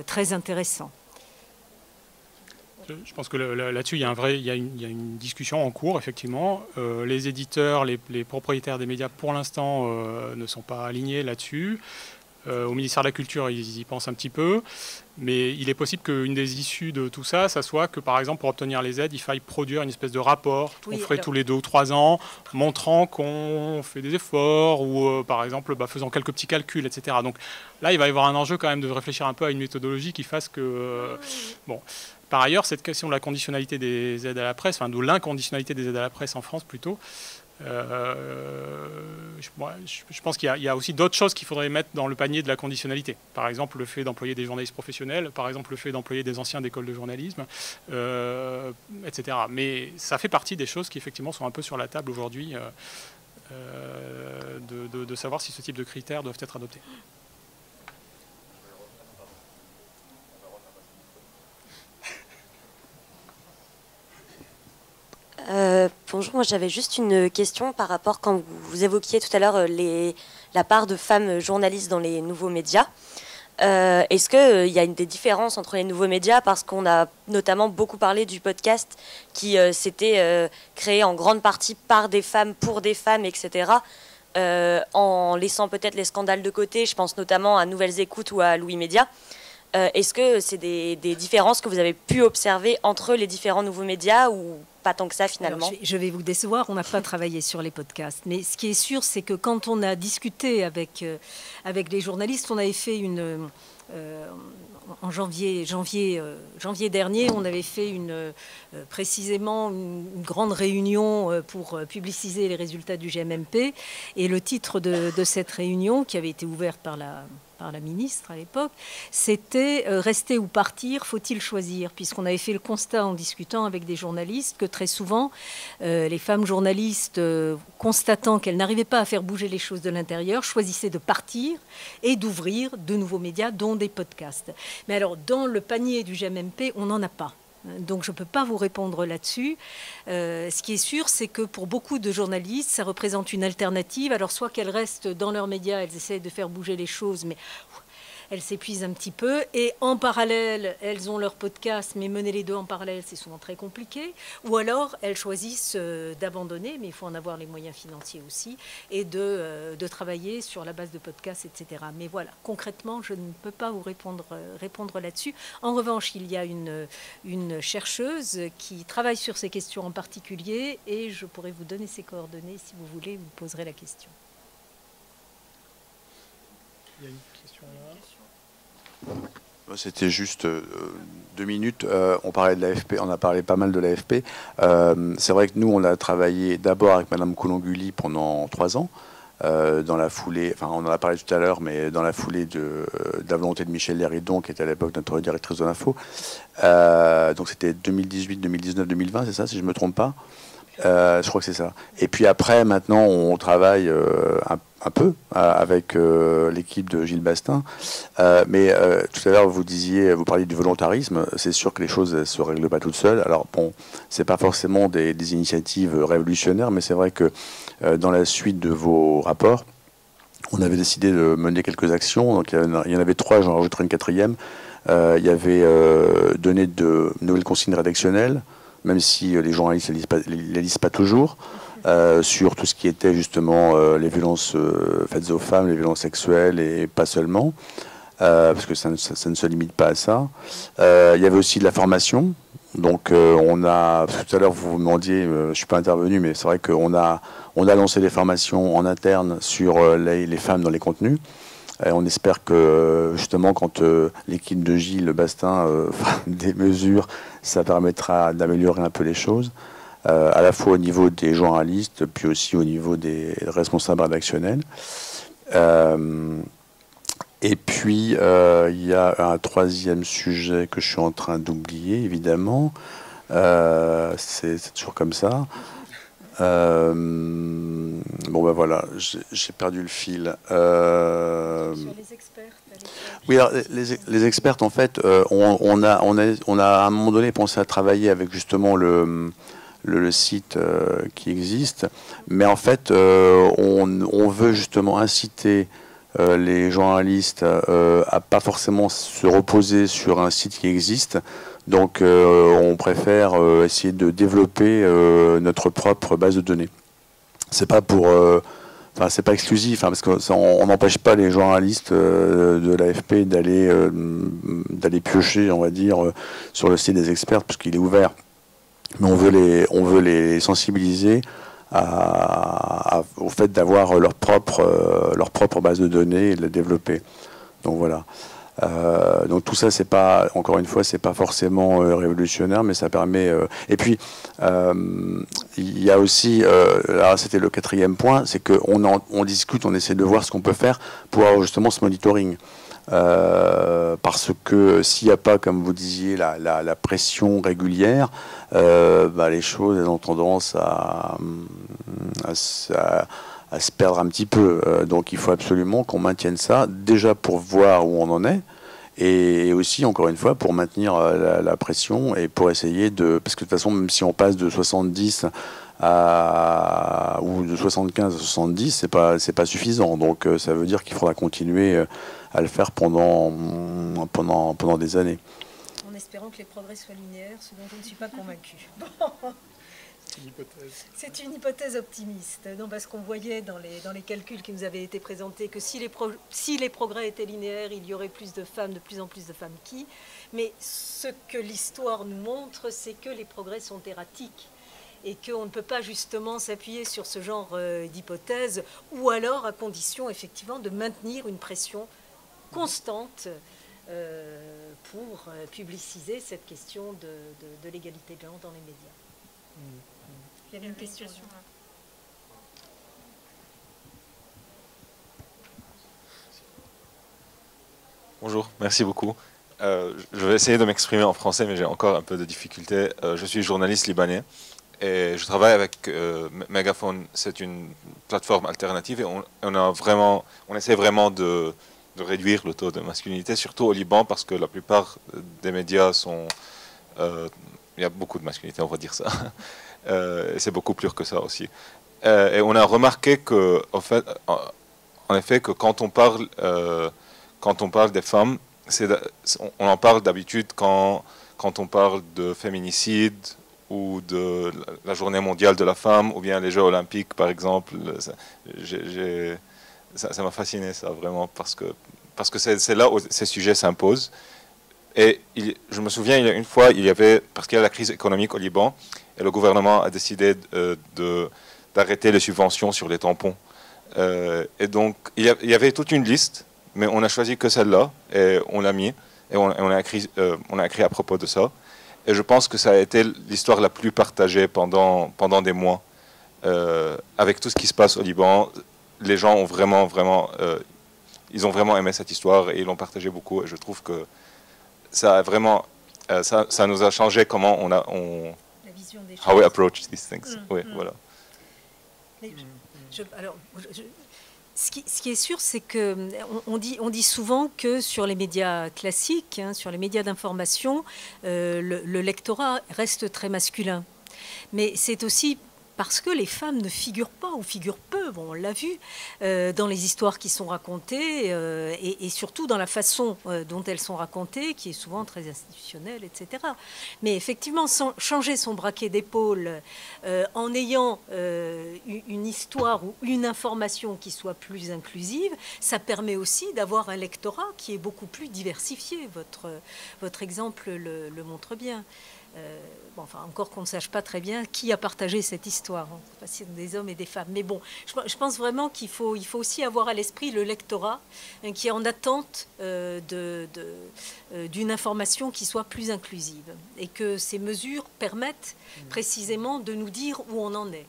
très intéressant. Je pense que là-dessus, il y a une discussion en cours, effectivement. Les éditeurs, les propriétaires des médias, pour l'instant, ne sont pas alignés là-dessus. Au ministère de la Culture, ils y pensent un petit peu. Mais il est possible qu'une des issues de tout ça, ça soit que, par exemple, pour obtenir les aides, il faille produire une espèce de rapport qu'on ferait tous les 2 ou 3 ans, montrant qu'on fait des efforts ou, par exemple, faisant quelques petits calculs, etc. Donc là, il va y avoir un enjeu quand même de réfléchir un peu à une méthodologie qui fasse que... bon. Par ailleurs, cette question de la conditionnalité des aides à la presse, enfin de l'inconditionnalité des aides à la presse en France plutôt, je pense qu'il y a aussi d'autres choses qu'il faudrait mettre dans le panier de la conditionnalité. Par exemple, le fait d'employer des journalistes professionnels, par exemple le fait d'employer des anciens d'écoles de journalisme, etc. Mais ça fait partie des choses qui effectivement sont un peu sur la table aujourd'hui, de savoir si ce type de critères doivent être adoptés. Bonjour, moi j'avais juste une question par rapport quand vous évoquiez tout à l'heure la part de femmes journalistes dans les nouveaux médias. Est-ce qu'il y a des différences entre les nouveaux médias, parce qu'on a notamment beaucoup parlé du podcast qui s'était créé en grande partie par des femmes, pour des femmes, etc., en laissant peut-être les scandales de côté, je pense notamment à Nouvelles Écoutes ou à Louis Média. Est-ce que c'est des différences que vous avez pu observer entre les différents nouveaux médias ou pas tant que ça finalement? Alors, je vais vous décevoir, on n'a pas travaillé sur les podcasts. Mais ce qui est sûr, c'est que quand on a discuté avec les journalistes, on avait fait en janvier dernier, on avait fait précisément une grande réunion pour publiciser les résultats du GMMP. Et le titre de cette réunion, qui avait été ouverte par la ministre à l'époque, c'était rester ou partir, faut-il choisir? Puisqu'on avait fait le constat en discutant avec des journalistes que très souvent, les femmes journalistes, constatant qu'elles n'arrivaient pas à faire bouger les choses de l'intérieur, choisissaient de partir et d'ouvrir de nouveaux médias, dont des podcasts. Mais alors, dans le panier du GMMP, on n'en a pas. Donc je ne peux pas vous répondre là-dessus. Ce qui est sûr, c'est que pour beaucoup de journalistes, ça représente une alternative. Alors soit qu'elles restent dans leurs médias, elles essaient de faire bouger les choses, mais elles s'épuisent un petit peu. Et en parallèle, elles ont leur podcast, mais mener les deux en parallèle, c'est souvent très compliqué. Ou alors, elles choisissent d'abandonner, mais il faut en avoir les moyens financiers aussi, et de travailler sur la base de podcasts, etc. Mais voilà, concrètement, je ne peux pas vous répondre là-dessus. En revanche, il y a une chercheuse qui travaille sur ces questions en particulier, et je pourrais vous donner ses coordonnées si vous voulez, vous poserez la question. Il y a une question là. C'était juste 2 minutes. On parlait de l'AFP, on a parlé pas mal de l'AFP. C'est vrai que nous, on a travaillé d'abord avec Madame Coulonguli pendant 3 ans. Dans la foulée, enfin on en a parlé tout à l'heure, mais dans la foulée de la volonté de Michel Léridon, qui était à l'époque notre directrice de l'info. Donc c'était 2018, 2019, 2020, c'est ça, si je ne me trompe pas. Je crois que c'est ça. Et puis après, maintenant, on travaille un peu avec l'équipe de Gilles Bastin. Mais tout à l'heure, vous parliez du volontarisme. C'est sûr que les choses ne se règlent pas toutes seules. Alors bon, c'est pas forcément des initiatives révolutionnaires, mais c'est vrai que dans la suite de vos rapports, on avait décidé de mener quelques actions. Donc il y en avait 3, j'en rajouterai une 4e. Il y avait donné de nouvelles consignes rédactionnelles, même si les journalistes ne les lisent pas toujours, sur tout ce qui était justement les violences faites aux femmes, les violences sexuelles et pas seulement, parce que ça ne se limite pas à ça. Il y avait aussi de la formation. Donc on a, tout à l'heure vous vous demandiez, je ne suis pas intervenu, mais c'est vrai qu'on a lancé des formations en interne sur les femmes dans les contenus. Et on espère que justement quand l'équipe de Gilles Bastin fera des mesures, ça permettra d'améliorer un peu les choses, à la fois au niveau des journalistes, puis aussi au niveau des responsables rédactionnels. Et puis, il y a un 3e sujet que je suis en train d'oublier, évidemment. C'est toujours comme ça. Bon, ben voilà, j'ai perdu le fil. Sur les experts. Oui, alors, les experts, en fait, on a à un moment donné pensé à travailler avec justement le site qui existe. Mais en fait, on veut justement inciter les journalistes à pas forcément se reposer sur un site qui existe. Donc on préfère essayer de développer notre propre base de données. C'est pas pour, enfin c'est pas exclusif, hein, parce qu'on n'empêche pas les journalistes de l'AFP d'aller piocher, on va dire, sur le site des experts, puisqu'il est ouvert. Mais on veut les sensibiliser au fait d'avoir leur propre base de données et de la développer. Donc voilà. Donc tout ça, c'est pas, encore une fois, c'est pas forcément révolutionnaire, mais ça permet. Et puis il y a aussi, là c'était le 4e point, c'est qu'on discute, on essaie de voir ce qu'on peut faire pour avoir justement ce monitoring. Parce que s'il n'y a pas, comme vous disiez, la pression régulière, les choses elles ont tendance à se perdre un petit peu. Donc il faut absolument qu'on maintienne ça, déjà pour voir où on en est, et aussi, encore une fois, pour maintenir la pression et pour essayer de... Parce que de toute façon, même si on passe de 70 ou de 75 à 70, c'est pas suffisant. Donc ça veut dire qu'il faudra continuer à le faire pendant des années. En espérant que les progrès soient linéaires, ce dont je ne suis pas convaincue. C'est une hypothèse optimiste, non, parce qu'on voyait dans les calculs qui nous avaient été présentés que si les progrès étaient linéaires, il y aurait plus de plus en plus de femmes qui. Mais ce que l'histoire nous montre, c'est que les progrès sont erratiques et qu'on ne peut pas justement s'appuyer sur ce genre d'hypothèse, ou alors à condition effectivement de maintenir une pression constante pour publiciser cette question de l'égalité de genre dans les médias. Il y avait une question. Bonjour, merci beaucoup. Je vais essayer de m'exprimer en français, mais j'ai encore un peu de difficulté. Je suis journaliste libanais et je travaille avec Megaphone. C'est une plateforme alternative et on essaie vraiment de réduire le taux de masculinité, surtout au Liban, parce que la plupart des médias sont... il y a beaucoup de masculinité, on va dire ça. C'est beaucoup plus que ça aussi. Et on a remarqué que, en effet, que quand on parle des femmes, on en parle d'habitude quand on parle de féminicide ou de la journée mondiale de la femme ou bien les Jeux olympiques, par exemple. Ça m'a fasciné, ça, vraiment, parce que c'est là où ces sujets s'imposent. Et je me souviens, il y a une fois, parce qu'il y a la crise économique au Liban, et le gouvernement a décidé d'arrêter les subventions sur les tampons. Et donc, il y avait toute une liste mais on a choisi que celle-là et on l'a mis et on a écrit à propos de ça. Et je pense que ça a été l'histoire la plus partagée pendant des mois. Avec tout ce qui se passe au Liban, les gens ont vraiment aimé cette histoire et ils l'ont partagée beaucoup. Et je trouve que ça a vraiment, ça nous a changé comment la vision des choses. How we approach these things. Oui, voilà. Alors, ce qui est sûr, c'est qu'on dit souvent que sur les médias classiques, sur les médias d'information, le lectorat reste très masculin. Mais c'est aussi parce que les femmes ne figurent pas ou figurent peu, bon, on l'a vu, dans les histoires qui sont racontées et surtout dans la façon dont elles sont racontées, qui est souvent très institutionnelle, etc. Mais effectivement, changer son braquet d'épaule en ayant une histoire ou une information qui soit plus inclusive, ça permet aussi d'avoir un lectorat qui est beaucoup plus diversifié. Votre exemple le montre bien. Bon, enfin, encore qu'on ne sache pas très bien qui a partagé cette histoire, hein. C'est pas si des hommes et des femmes. Mais bon, je pense vraiment qu'il faut aussi avoir à l'esprit le lectorat qui est en attente d'une information qui soit plus inclusive et que ces mesures permettent précisément de nous dire où on en est.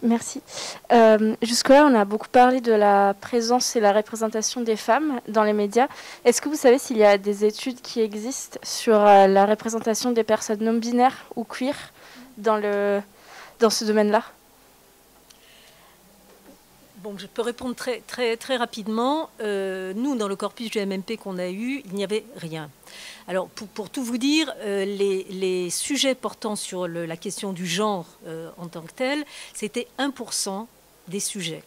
Merci. Jusque-là, on a beaucoup parlé de la présence et la représentation des femmes dans les médias. Est-ce que vous savez s'il y a des études qui existent sur la représentation des personnes non-binaires ou queer dans ce domaine-là? Bon, je peux répondre très rapidement. Nous, dans le corpus du MMP qu'on a eu, il n'y avait rien. Alors, pour tout vous dire, les sujets portant sur la question du genre en tant que tel, c'était 1% des sujets.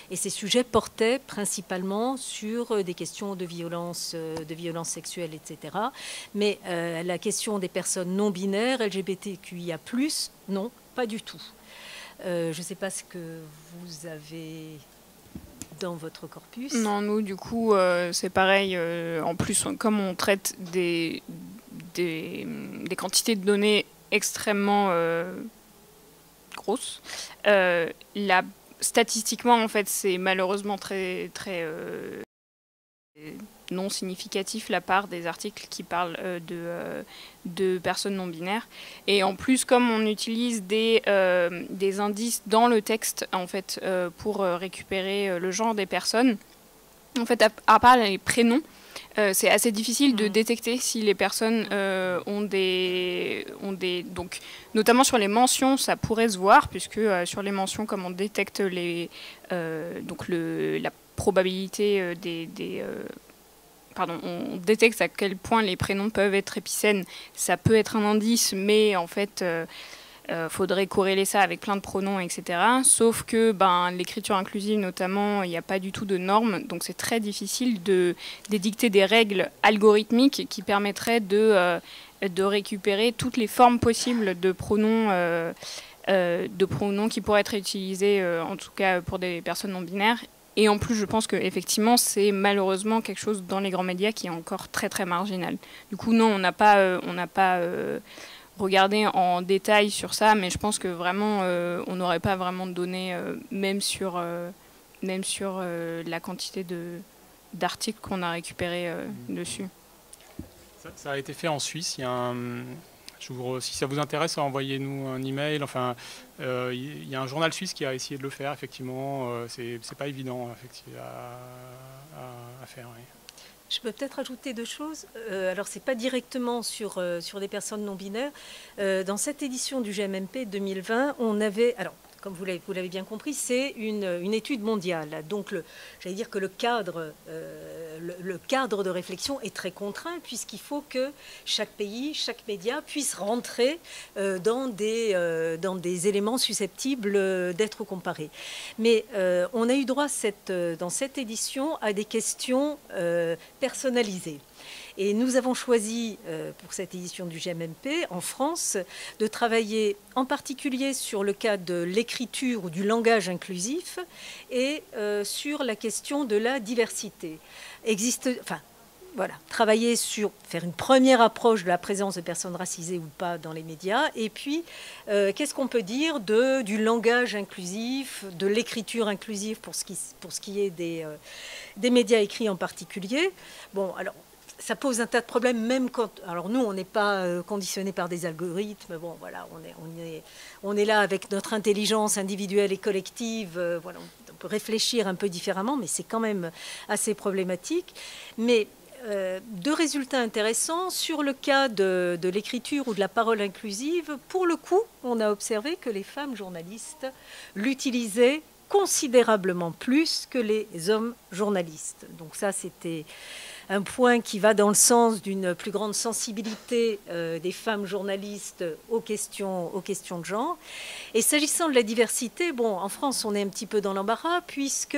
Et ces sujets portaient principalement sur des questions de violence sexuelle, etc. Mais la question des personnes non binaires, LGBTQIA+, non, pas du tout. Je ne sais pas ce que vous avez dans votre corpus. Non, nous, du coup, c'est pareil. En plus, comme on traite des quantités de données extrêmement grosses, statistiquement, en fait, c'est malheureusement très non significatif la part des articles qui parlent de personnes non binaires. Et en plus, comme on utilise des indices dans le texte en fait pour récupérer le genre des personnes, en fait, à part les prénoms, c'est assez difficile de détecter si les personnes ont des donc notamment sur les mentions, ça pourrait se voir puisque sur les mentions, comme on détecte la probabilité on détecte à quel point les prénoms peuvent être épicènes. Ça peut être un indice, mais en fait, faudrait corréler ça avec plein de pronoms, etc. Sauf que l'écriture inclusive, notamment, il n'y a pas du tout de normes, donc c'est très difficile d'édicter des règles algorithmiques qui permettraient de récupérer toutes les formes possibles de pronoms qui pourraient être utilisés, en tout cas pour des personnes non binaires. Et en plus, je pense qu'effectivement, c'est malheureusement quelque chose dans les grands médias qui est encore très très marginal. Du coup, non, on n'a pas regardé en détail sur ça, mais je pense que vraiment, on n'aurait pas vraiment de données, même sur la quantité d'articles qu'on a récupérés dessus. Ça a été fait en Suisse. Il y a si ça vous intéresse, envoyez-nous un email. Enfin, il y a un journal suisse qui a essayé de le faire, effectivement. C'est pas évident à faire. Oui. Je peux peut-être ajouter deux choses. Alors, ce n'est pas directement sur des personnes non binaires. Dans cette édition du GMMP 2020, on avait... Alors, comme vous l'avez bien compris, c'est une étude mondiale. Donc, j'allais dire que le cadre de réflexion est très contraint, puisqu'il faut que chaque pays, chaque média puisse rentrer dans des éléments susceptibles d'être comparés. Mais on a eu droit dans cette édition à des questions personnalisées. Et nous avons choisi, pour cette édition du GMMP, en France, de travailler en particulier sur le cas de l'écriture ou du langage inclusif et sur la question de la diversité. voilà, travailler sur, faire une première approche de la présence de personnes racisées ou pas dans les médias. Et puis, qu'est-ce qu'on peut dire du langage inclusif, de l'écriture inclusive pour ce qui est des médias écrits en particulier. Bon, alors, ça pose un tas de problèmes, même quand... Alors nous, on n'est pas conditionnés par des algorithmes. Bon, voilà, on est là avec notre intelligence individuelle et collective. Voilà, on peut réfléchir un peu différemment, mais c'est quand même assez problématique. Mais deux résultats intéressants sur le cas de l'écriture ou de la parole inclusive. Pour le coup, on a observé que les femmes journalistes l'utilisaient considérablement plus que les hommes journalistes. Donc ça, c'était un point qui va dans le sens d'une plus grande sensibilité des femmes journalistes aux questions de genre. Et s'agissant de la diversité, bon, en France, on est un petit peu dans l'embarras, puisque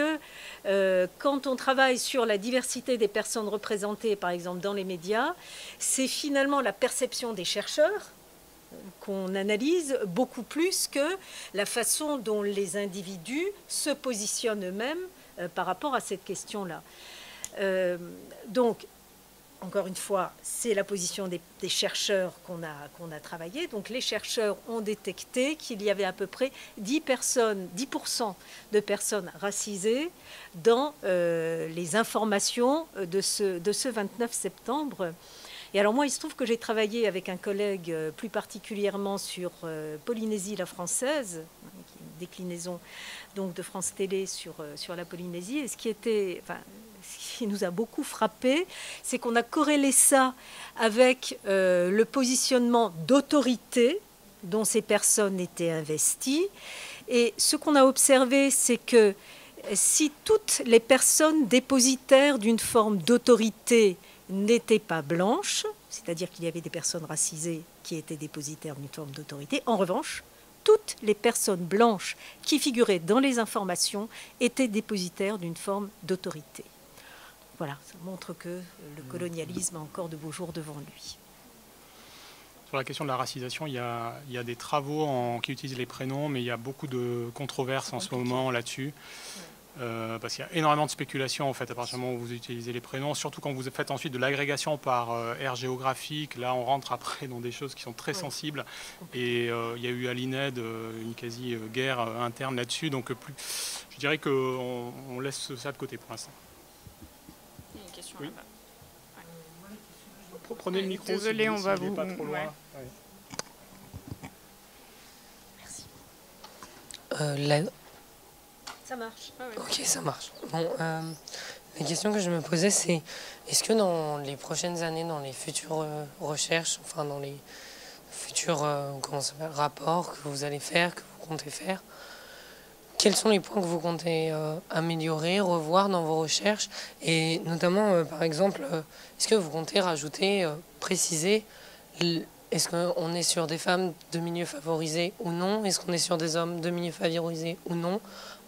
quand on travaille sur la diversité des personnes représentées, par exemple, dans les médias, c'est finalement la perception des chercheurs qu'on analyse beaucoup plus que la façon dont les individus se positionnent eux-mêmes par rapport à cette question-là. Donc, encore une fois, c'est la position des chercheurs qu'on a travaillé. Donc, les chercheurs ont détecté qu'il y avait à peu près 10% de personnes racisées dans les informations de ce 29 septembre. Et alors moi, il se trouve que j'ai travaillé avec un collègue plus particulièrement sur Polynésie la française, une déclinaison donc de France Télé sur la Polynésie. Et ce qui nous a beaucoup frappé, c'est qu'on a corrélé ça avec le positionnement d'autorité dont ces personnes étaient investies. Et ce qu'on a observé, c'est que si toutes les personnes dépositaires d'une forme d'autorité n'étaient pas blanches, c'est-à-dire qu'il y avait des personnes racisées qui étaient dépositaires d'une forme d'autorité, en revanche, toutes les personnes blanches qui figuraient dans les informations étaient dépositaires d'une forme d'autorité. Voilà, ça montre que le colonialisme a encore de beaux jours devant lui. Sur la question de la racisation, il y a des travaux qui utilisent les prénoms, mais il y a beaucoup de controverses en ce moment là-dessus. Parce qu'il y a énormément de spéculation en fait à partir du moment où vous utilisez les prénoms, surtout quand vous faites ensuite de l'agrégation par aire géographique. Là, on rentre après dans des choses qui sont très sensibles. Et il y a eu à l'INED une quasi-guerre interne là-dessus. Donc, je dirais qu'on laisse ça de côté pour l'instant. Il y a une question oui. là-bas. Ouais. Prenez le micro. Désolé, on va vous. Pas trop loin. Ouais. Merci. Ça marche. Ah oui. Ok, ça marche. Bon, la question que je me posais, c'est est-ce que dans les prochaines années, dans les futures recherches, enfin dans les futurs rapports que vous allez faire, que vous comptez faire, quels sont les points que vous comptez améliorer, revoir dans vos recherches? Et notamment, par exemple, est-ce que vous comptez rajouter, préciser, est-ce qu'on est sur des femmes de milieux favorisés ou non? Est-ce qu'on est sur des hommes de milieux favorisés ou non?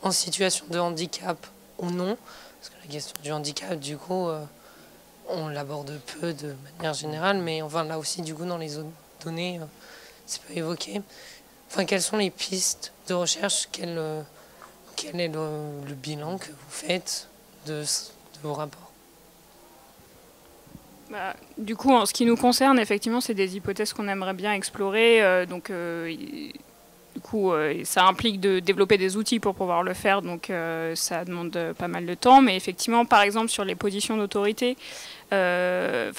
En situation de handicap ou non? Parce que la question du handicap, du coup, on l'aborde peu de manière générale, mais enfin là aussi, du coup, dans les autres données, c'est pas évoqué. Enfin, quelles sont les pistes de recherche? Quel est le bilan que vous faites de vos rapports? Du coup, en ce qui nous concerne, effectivement, c'est des hypothèses qu'on aimerait bien explorer. Du coup, ça implique de développer des outils pour pouvoir le faire, donc ça demande pas mal de temps. Mais effectivement, par exemple, sur les positions d'autorité, les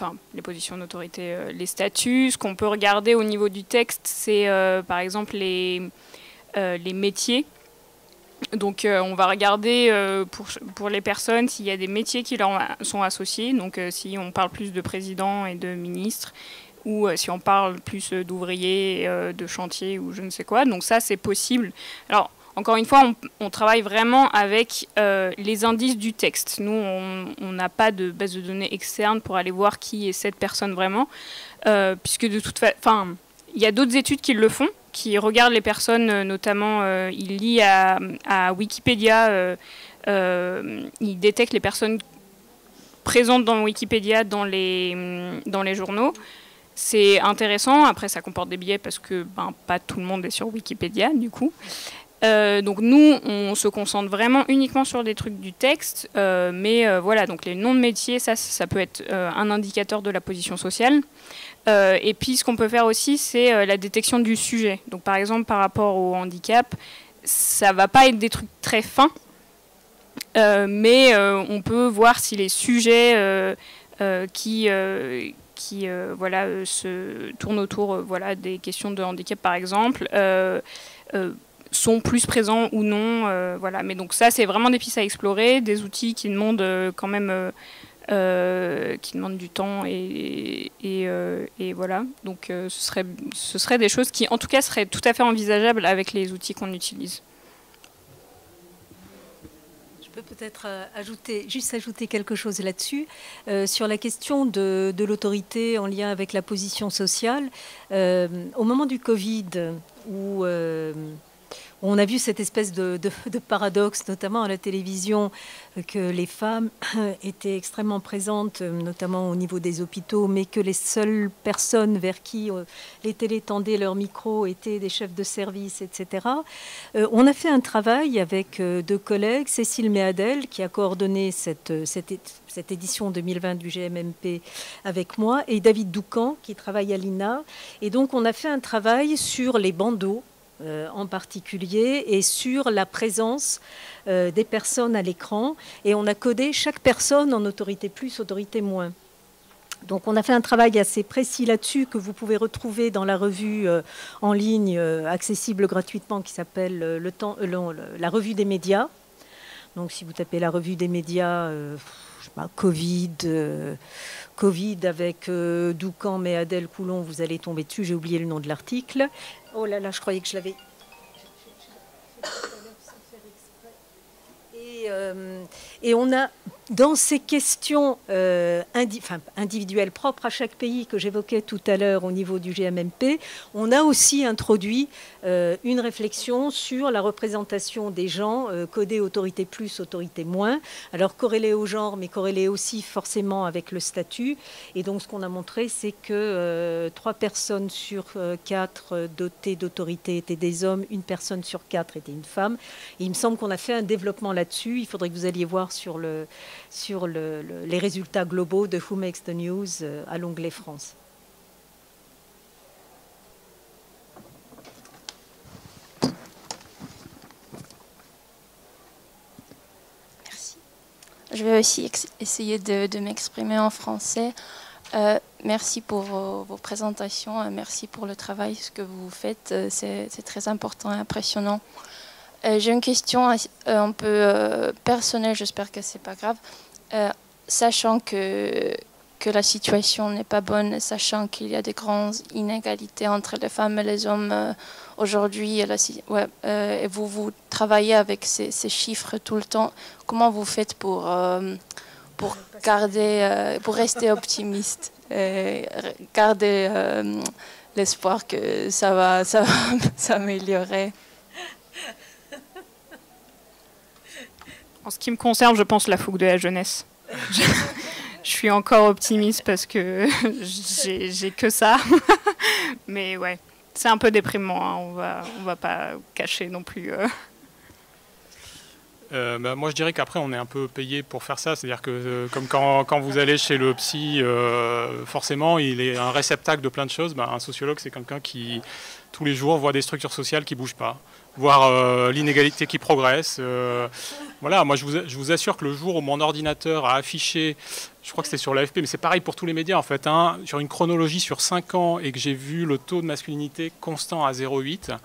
statuts, ce qu'on peut regarder au niveau du texte, c'est par exemple les métiers. Donc on va regarder pour les personnes s'il y a des métiers qui leur sont associés, donc si on parle plus de président et de ministre, ou si on parle plus d'ouvriers, de chantiers ou je ne sais quoi. Donc ça, c'est possible. Alors, encore une fois, on travaille vraiment avec les indices du texte. Nous, on n'a pas de base de données externe pour aller voir qui est cette personne vraiment, puisque de toute façon, il y a d'autres études qui le font, qui regardent les personnes, notamment, ils lient à Wikipédia, ils détectent les personnes présentes dans Wikipédia, dans les journaux. C'est intéressant. Après, ça comporte des biais parce que pas tout le monde est sur Wikipédia, du coup. Donc nous, on se concentre vraiment uniquement sur des trucs du texte, mais voilà, donc les noms de métiers, ça peut être un indicateur de la position sociale. Et puis ce qu'on peut faire aussi, c'est la détection du sujet. Donc par exemple, par rapport au handicap, ça va pas être des trucs très fins, mais on peut voir si les sujets qui voilà, se tournent autour voilà, des questions de handicap par exemple, sont plus présents ou non. Voilà. Mais donc ça, c'est vraiment des pistes à explorer, des outils qui demandent quand même qui demandent du temps et voilà. Donc ce serait des choses qui, en tout cas, seraient tout à fait envisageables avec les outils qu'on utilise. Je peux peut-être juste ajouter quelque chose là-dessus. Sur la question de l'autorité en lien avec la position sociale, au moment du Covid, où on a vu cette espèce de paradoxe, notamment à la télévision, que les femmes étaient extrêmement présentes, notamment au niveau des hôpitaux, mais que les seules personnes vers qui les télés tendaient leur micro étaient des chefs de service, etc. On a fait un travail avec deux collègues, Cécile Méadel, qui a coordonné cette édition 2020 du GMMP avec moi, et David Doucan, qui travaille à l'INA. Et donc, on a fait un travail sur les bandeaux, en particulier, et sur la présence des personnes à l'écran. Et on a codé chaque personne en autorité plus, autorité moins. Donc on a fait un travail assez précis là-dessus que vous pouvez retrouver dans la revue en ligne accessible gratuitement qui s'appelle la revue des médias. Donc si vous tapez la revue des médias, je sais pas, Covid avec Doucan, Méadel, Coulon, vous allez tomber dessus. J'ai oublié le nom de l'article. Oh là là, je croyais que je l'avais. Et on a, dans ces questions individuelles propres à chaque pays que j'évoquais tout à l'heure au niveau du GMMP, on a aussi introduit une réflexion sur la représentation des gens codés autorité plus, autorité moins, alors corrélés au genre, mais corrélés aussi forcément avec le statut. Et donc ce qu'on a montré, c'est que 3 personnes sur 4 dotées d'autorité étaient des hommes, 1 personne sur 4 était une femme. Et il me semble qu'on a fait un développement là-dessus. Il faudrait que vous alliez voir sur les résultats globaux de Who Makes the News à l'onglet France. Merci. Je vais aussi essayer de m'exprimer en français. Merci pour vos présentations, merci pour le travail que vous faites, c'est très important et impressionnant. J'ai une question un peu personnelle, j'espère que c'est pas grave. Sachant que la situation n'est pas bonne, sachant qu'il y a des grandes inégalités entre les femmes et les hommes aujourd'hui, et vous travaillez avec ces chiffres tout le temps, comment vous faites pour rester optimiste, garder l'espoir que ça va s'améliorer? En ce qui me concerne, je pense la fougue de la jeunesse. Je suis encore optimiste parce que j'ai que ça. Mais ouais, c'est un peu déprimant, hein. On va pas cacher non plus. Moi, je dirais qu'après, on est un peu payé pour faire ça. C'est-à-dire que, comme quand vous allez chez le psy, forcément, il est un réceptacle de plein de choses. Un sociologue, c'est quelqu'un qui, tous les jours, voit des structures sociales qui ne bougent pas, voir l'inégalité qui progresse. Voilà, moi, je vous assure que le jour où mon ordinateur a affiché, je crois que c'était sur l'AFP, mais c'est pareil pour tous les médias, en fait, hein, sur une chronologie sur 5 ans, et que j'ai vu le taux de masculinité constant à 0,8,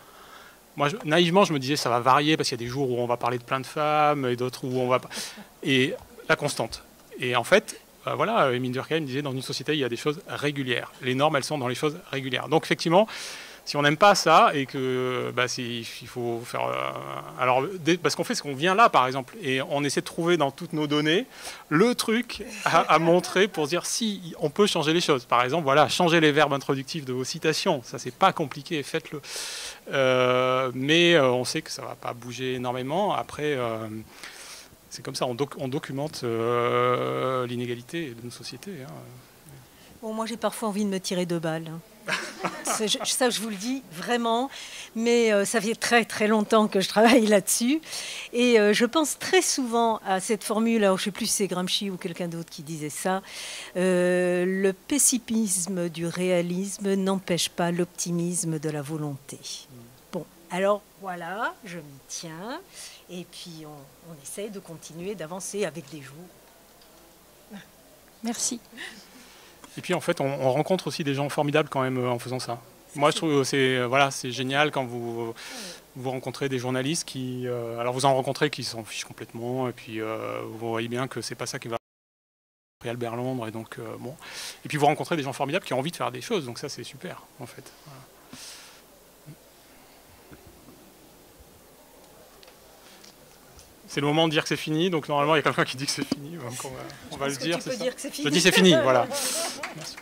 moi, naïvement, je me disais ça va varier parce qu'il y a des jours où on va parler de plein de femmes et d'autres où on va... Et la constante. Et en fait, voilà, Émile Durkheim disait dans une société, il y a des choses régulières. Les normes, elles sont dans les choses régulières. Donc effectivement, si on n'aime pas ça et que il faut faire... parce qu'on fait ce qu'on vient là, par exemple, et on essaie de trouver dans toutes nos données le truc à montrer pour dire si on peut changer les choses. Par exemple, voilà, changer les verbes introductifs de vos citations. Ça, c'est pas compliqué, faites-le. Mais on sait que ça va pas bouger énormément. Après, c'est comme ça, on documente l'inégalité de nos sociétés. Hein. Bon, moi, j'ai parfois envie de me tirer 2 balles. Hein. Ça, je vous le dis vraiment, mais ça fait très très longtemps que je travaille là-dessus. Et je pense très souvent à cette formule, alors je ne sais plus si c'est Gramsci ou quelqu'un d'autre qui disait ça, le pessimisme du réalisme n'empêche pas l'optimisme de la volonté. Bon, alors voilà, je m'y tiens, et puis on essaye de continuer d'avancer avec des jours. Merci. Et puis en fait, on rencontre aussi des gens formidables quand même en faisant ça. Moi, je trouve que c'est génial quand vous rencontrez des journalistes qui... alors vous en rencontrez qui s'en fichent complètement, et puis vous voyez bien que c'est pas ça qui va... Albert Londres, et donc bon. Et puis vous rencontrez des gens formidables qui ont envie de faire des choses, donc ça c'est super en fait. Voilà. C'est le moment de dire que c'est fini, donc normalement il y a quelqu'un qui dit que c'est fini, donc on va le dire. Tu peux dire que c'est fini. Je dis c'est fini, voilà. Merci.